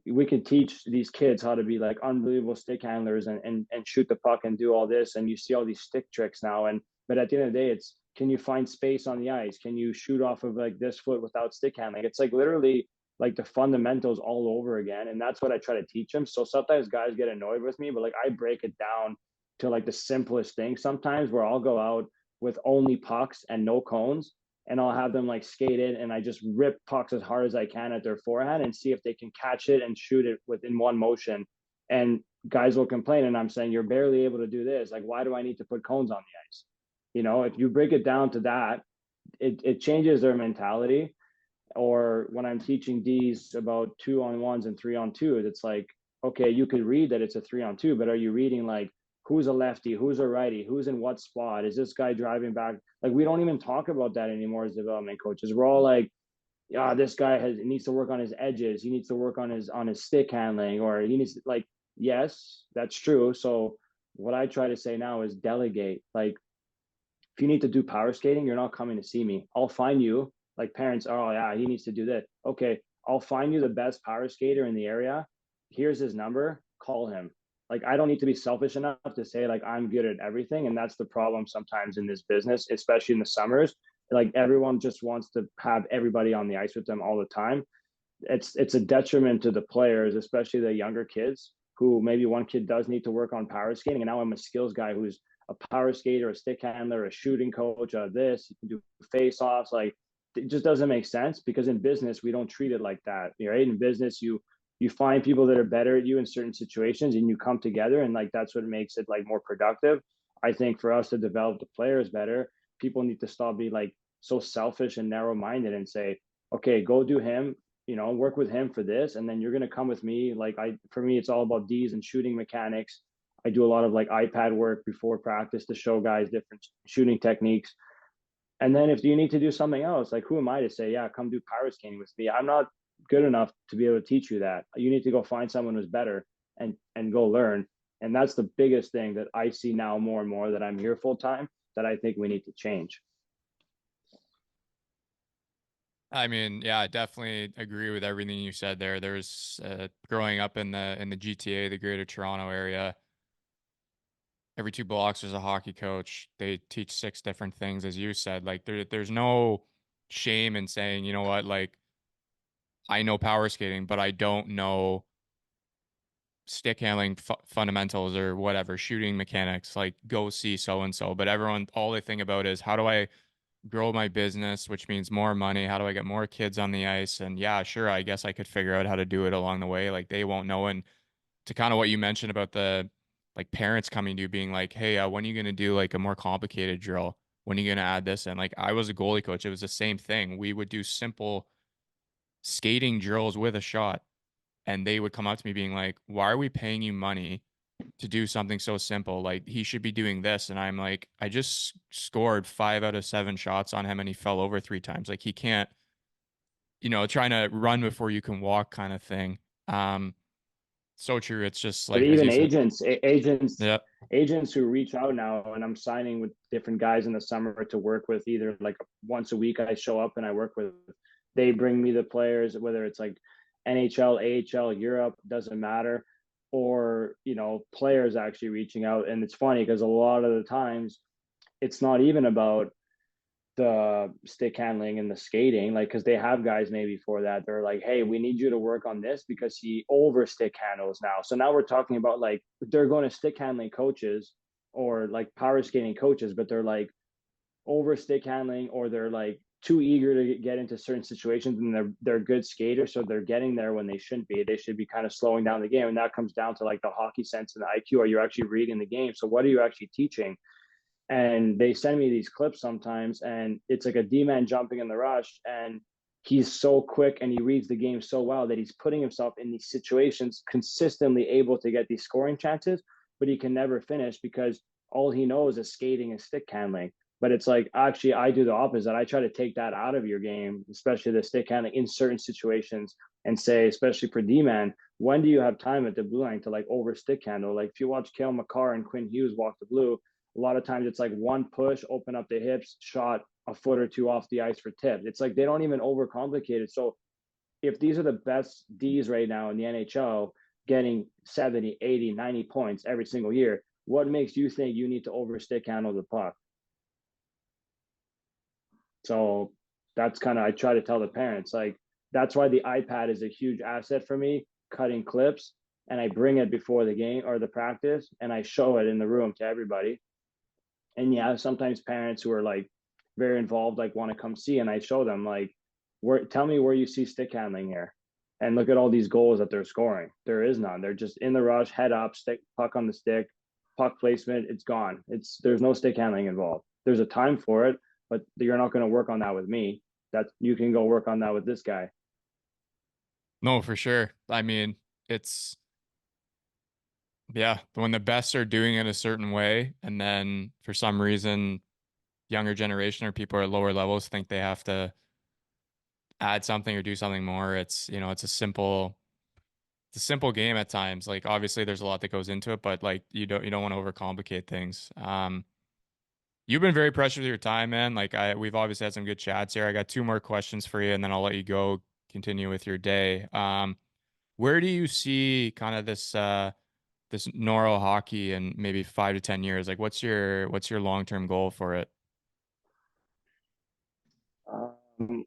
we can teach these kids how to be like unbelievable stick handlers and shoot the puck and do all this. And you see all these stick tricks now. And but at the end of the day, it's can you find space on the ice? Can you shoot off of like this foot without stick handling? It's like literally like the fundamentals all over again. And that's what I try to teach them. So sometimes guys get annoyed with me, but like I break it down to like the simplest thing sometimes where I'll go out with only pucks and no cones, and I'll have them like skate in and I just rip pucks as hard as I can at their forehand and see if they can catch it and shoot it within one motion. And guys will complain, and I'm saying, you're barely able to do this. Like, why do I need to put cones on the ice? If you break it down to that, it changes their mentality. Or when I'm teaching D's about 2-on-1s and 3-on-2s, it's like, okay, you could read that it's a 3-on-2, but are you reading like who's a lefty, who's a righty, who's in what spot, is this guy driving back? Like we don't even talk about that anymore as development coaches. We're all like, yeah, this guy needs to work on his edges, he needs to work on his stick handling, or he needs to, like, yes, that's true. So what I try to say now is delegate. Like if you need to do power skating, you're not coming to see me. I'll find you, like parents, oh yeah, he needs to do that. Okay, I'll find you the best power skater in the area. Here's his number, call him. Like I don't need to be selfish enough to say like I'm good at everything. And that's the problem sometimes in this business, especially in the summers. Like everyone just wants to have everybody on the ice with them all the time. It's a detriment to the players, especially the younger kids, who maybe one kid does need to work on power skating, and now I'm a skills guy who's a power skater, a stick handler, a shooting coach, this, you can do face offs. Like it just doesn't make sense, because in business we don't treat it like that, right? In business you find people that are better at you in certain situations and you come together, and like that's what makes it like more productive. I think for us to develop the players better, people need to stop being like so selfish and narrow minded and say, okay, go do him, work with him for this, and then you're going to come with me. Like for me, it's all about D's and shooting mechanics. I do a lot of like iPad work before practice to show guys different shooting techniques. And then if you need to do something else, like who am I to say, yeah, come do power skating with me? I'm not good enough to be able to teach you that. You need to go find someone who's better and go learn. And that's the biggest thing that I see now more and more, that I'm here full time, that I think we need to change. I mean, yeah, I definitely agree with everything you said there. There's growing up in the GTA, the Greater Toronto area, every 2 blocks there's a hockey coach. They teach 6 different things, as you said. Like there's no shame in saying, you know what, like I know power skating, but I don't know stick handling fundamentals or whatever, shooting mechanics. Like go see so and so. But everyone, all they think about is how do I grow my business, which means more money. How do I get more kids on the ice? And yeah, sure, I guess I could figure out how to do it along the way. Like they won't know. And to kind of what you mentioned about the like parents coming to you being like, hey, when are you going to do like a more complicated drill? When are you going to add this in? Like I was a goalie coach. It was the same thing. We would do simple skating drills with a shot. And they would come up to me being like, why are we paying you money to do something so simple? Like he should be doing this. And I'm like, I just scored 5 out of 7 shots on him and he fell over 3 times. Like he can't, trying to run before you can walk kind of thing. Um, so true. It's just But like, as even you said, agents yeah. agents who reach out now, and I'm signing with different guys in the summer to work with, either like once a week I show up and I work with, they bring me the players, whether it's like NHL, AHL, Europe, doesn't matter, or players actually reaching out. And it's funny because a lot of the times it's not even about the stick handling and the skating, like because they have guys maybe for that, they're like, hey, we need you to work on this because he over stick handles now. So now we're talking about like they're going to stick handling coaches or like power skating coaches, but they're like over stick handling, or they're like too eager to get into certain situations, and they're good skaters, so they're getting there when they shouldn't be. They should be kind of slowing down the game. And that comes down to like the hockey sense and the IQ. Are you actually reading the game? So what are you actually teaching? And they send me these clips sometimes, and it's like a D-man jumping in the rush, and he's so quick and he reads the game so well that he's putting himself in these situations, consistently able to get these scoring chances, but he can never finish because all he knows is skating and stick handling. But it's like, actually, I do the opposite. I try to take that out of your game, especially the stick handling in certain situations, and say, especially for D-man, when do you have time at the blue line to like over stick handle? Like if you watch Cale Makar and Quinn Hughes walk the blue, a lot of times it's like one push, open up the hips, shot a foot or two off the ice for tip. It's like they don't even overcomplicate it. So if these are the best Ds right now in the NHL, getting 70, 80, 90 points every single year, what makes you think you need to overstick handle the puck? So that's kind of, I try to tell the parents, like, that's why the iPad is a huge asset for me, cutting clips. And I bring it before the game or the practice, and I show it in the room to everybody. And yeah, sometimes parents who are like very involved like want to come see, and I show them like, where, tell me where you see stick handling here, and look at all these goals that they're scoring. There is none. They're just in the rush, head up, stick, puck on the stick, puck placement, it's gone. There's no stick handling involved. There's a time for it, but you're not going to work on that with me. That you can go work on that with this guy. No, for sure. I mean, it's Yeah, when the best are doing it a certain way, and then for some reason, younger generation or people at lower levels think they have to add something or do something more. It's a simple game at times. Like obviously there's a lot that goes into it, but like you don't want to overcomplicate things. You've been very precious with your time, man. We've obviously had some good chats here. I got two more questions for you and then I'll let you go continue with your day. Where do you see kind of this Noreau hockey in maybe 5 to 10 years? Like what's your long-term goal for it? Um,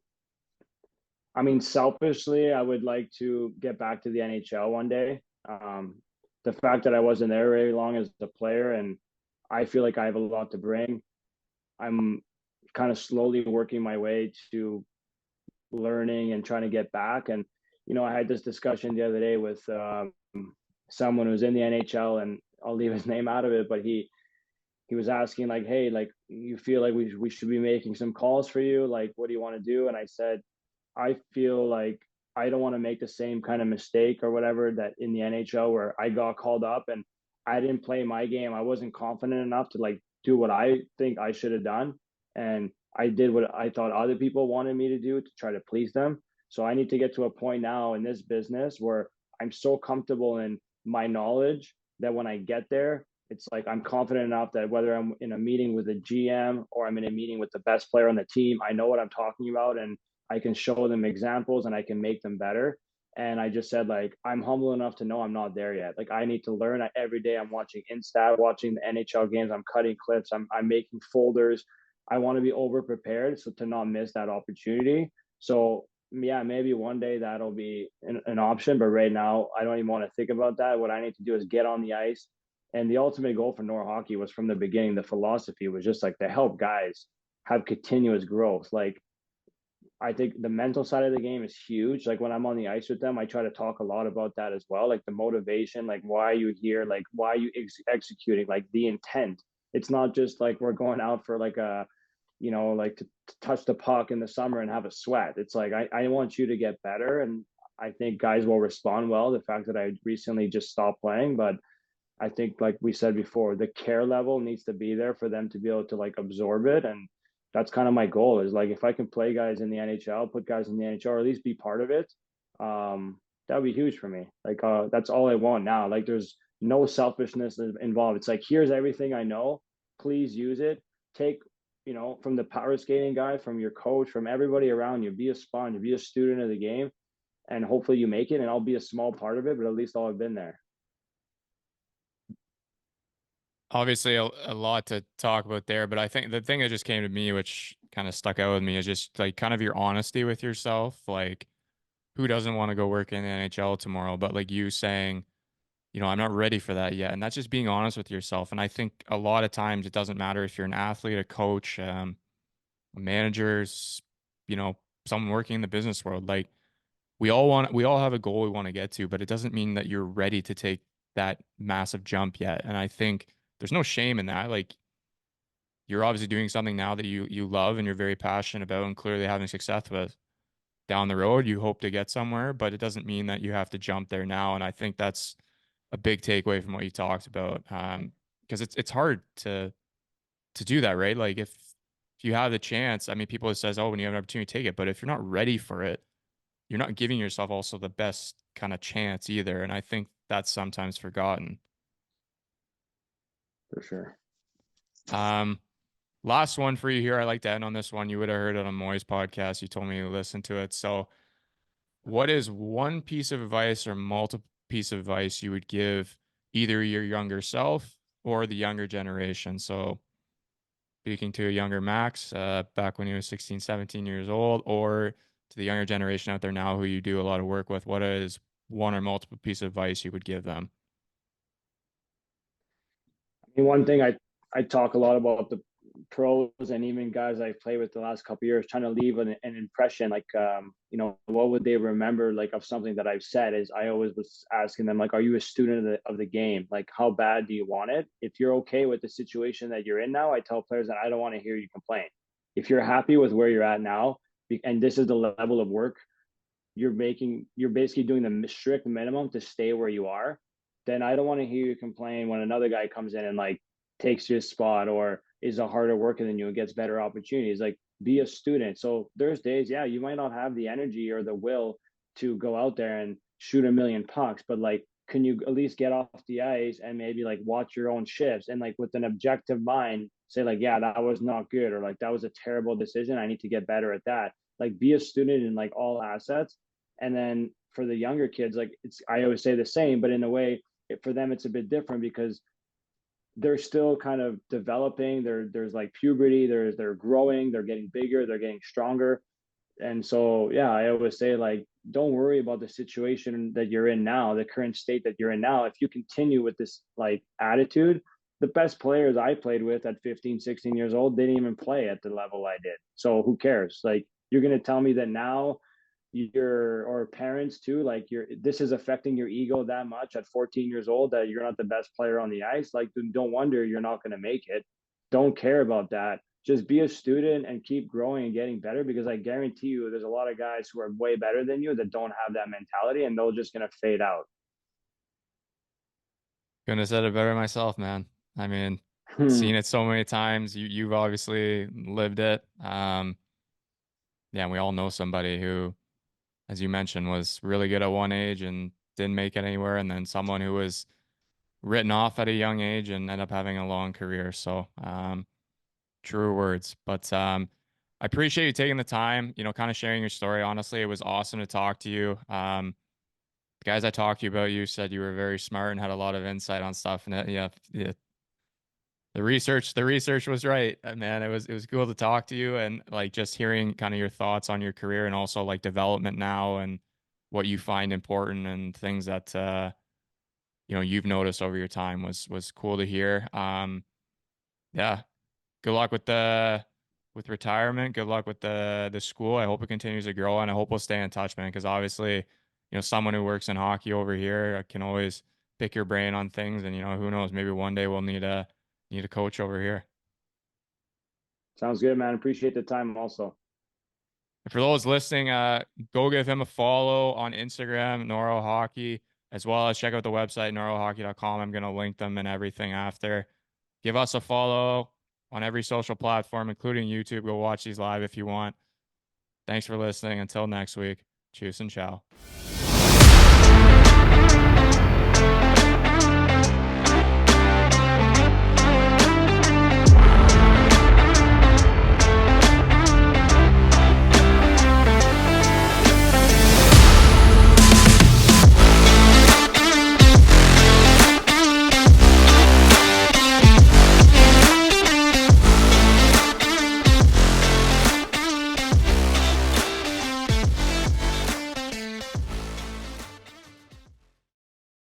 I mean, selfishly, I would like to get back to the NHL one day. The fact that I wasn't there very long as a player, and I feel like I have a lot to bring. I'm kind of slowly working my way to learning and trying to get back. And I had this discussion the other day with someone who's in the NHL, and I'll leave his name out of it, but he was asking like, "Hey, like, you feel like we should be making some calls for you? Like, what do you want to do?" And I said, I feel like I don't want to make the same kind of mistake or whatever that in the NHL where I got called up and I didn't play my game. I wasn't confident enough to like do what I think I should have done. And I did what I thought other people wanted me to do to try to please them. So I need to get to a point now in this business where I'm so comfortable in my knowledge that when I get there, it's like I'm confident enough that whether I'm in a meeting with a GM or I'm in a meeting with the best player on the team, I know what I'm talking about and I can show them examples and I can make them better. And I just said, like, I'm humble enough to know I'm not there yet. Like, I need to learn. Every day I'm watching Instat, watching the NHL games. I'm cutting clips. I'm making folders. I want to be over prepared so to not miss that opportunity. So, yeah, maybe one day that'll be an option. But right now, I don't even want to think about that. What I need to do is get on the ice. And the ultimate goal for Noreau Hockey was from the beginning, the philosophy was just like to help guys have continuous growth. Like, I think the mental side of the game is huge. Like when I'm on the ice with them, I try to talk a lot about that as well. Like the motivation, like why are you here? Like why are you executing? Like the intent. It's not just like we're going out for like like to touch the puck in the summer and have a sweat. It's like I want you to get better, and I think guys will respond well. The fact that I recently just stopped playing, but I think, like we said before, the care level needs to be there for them to be able to like absorb it. And that's kind of my goal is like if I can play guys in the NHL, put guys in the NHL, or at least be part of it, that would be huge for me. Like that's all I want now. Like there's no selfishness involved. It's like here's everything I know. Please use it. Take from the power skating guy, from your coach, from everybody around you. Be a sponge. Be a student of the game, and hopefully you make it. And I'll be a small part of it, but at least I'll have been there. Obviously a lot to talk about there, but I think the thing that just came to me, which kind of stuck out with me, is just like kind of your honesty with yourself. Like, who doesn't want to go work in the NHL tomorrow? But like you saying, I'm not ready for that yet. And that's just being honest with yourself. And I think a lot of times it doesn't matter if you're an athlete, a coach, managers, you know, someone working in the business world. Like we all have a goal we want to get to, but it doesn't mean that you're ready to take that massive jump yet. And I think there's no shame in that. Like you're obviously doing something now that you love and you're very passionate about and clearly having success with. Down the road, you hope to get somewhere, but it doesn't mean that you have to jump there now. And I think that's a big takeaway from what you talked about. Because it's hard to do that, right? Like if you have the chance, I mean, people says, "Oh, when you have an opportunity, take it." But if you're not ready for it, you're not giving yourself also the best kind of chance either. And I think that's sometimes forgotten. For sure. Um, Last one for you here. I like to end on this one. You would have heard it on Moy's podcast. You told me to listen to it. So, what is one piece of advice or multiple piece of advice you would give either your younger self or the younger generation? So, speaking to a younger Max, back when he was 16, 17 years old, or to the younger generation out there now who you do a lot of work with, what is one or multiple piece of advice you would give them? I mean, one thing I talk a lot about the pros and even guys I've played with the last couple of years, trying to leave an impression. Like, what would they remember like of something that I've said? Is I always was asking them like, are you a student of the game? Like, how bad do you want it? If you're okay with the situation that you're in now, I tell players that I don't want to hear you complain. If you're happy with where you're at now, and this is the level of work you're basically doing the strict minimum to stay where you are, then I don't want to hear you complain when another guy comes in and like takes your spot or is a harder worker than you and gets better opportunities. Like be a student. So there's days, yeah, you might not have the energy or the will to go out there and shoot a million pucks, but like, can you at least get off the ice and maybe like watch your own shifts and like with an objective mind say like, yeah, that was not good, or like that was a terrible decision, I need to get better at that. Like be a student in like all assets. And then for the younger kids, like it's, I always say the same, but in a way for them it's a bit different because they're still kind of developing. There's like puberty, they're growing, they're getting bigger, they're getting stronger. And so yeah, I always say like, don't worry about the situation that you're in now, the current state that you're in now. If you continue with this like attitude, the best players I played with at 15, 16 years old didn't even play at the level I did. So who cares? Like you're going to tell me that now your or parents too, like you're, this is affecting your ego that much at 14 years old that you're not the best player on the ice. Like don't wonder you're not going to make it. Don't care about that. Just be a student and keep growing and getting better, because I guarantee you there's a lot of guys who are way better than you that don't have that mentality and they're just going to fade out. Couldn't have said it better myself, man. I mean, seen it so many times. You've obviously lived it. Yeah, we all know somebody who, as you mentioned, was really good at one age and didn't make it anywhere, and then someone who was written off at a young age and ended up having a long career. So, true words. But I appreciate you taking the time, kind of sharing your story. Honestly, it was awesome to talk to you. The guys I talked to you about, you said you were very smart and had a lot of insight on stuff. And yeah, the research was right, man. It was cool to talk to you and like just hearing kind of your thoughts on your career and also like development now and what you find important and things that you've noticed over your time was cool to hear. Yeah, good luck with retirement. Good luck with the school. I hope it continues to grow, and I hope we'll stay in touch, man. Because obviously, someone who works in hockey over here can always pick your brain on things, and who knows, maybe one day we'll need a coach over here. Sounds good, man. Appreciate the time also. And for those listening, go give him a follow on Instagram, Noreau Hockey, as well as check out the website, noreauhockey.com. I'm gonna link them and everything after. Give us a follow on every social platform, including YouTube. Go watch these live if you want. Thanks for listening. Until next week, cheers and ciao.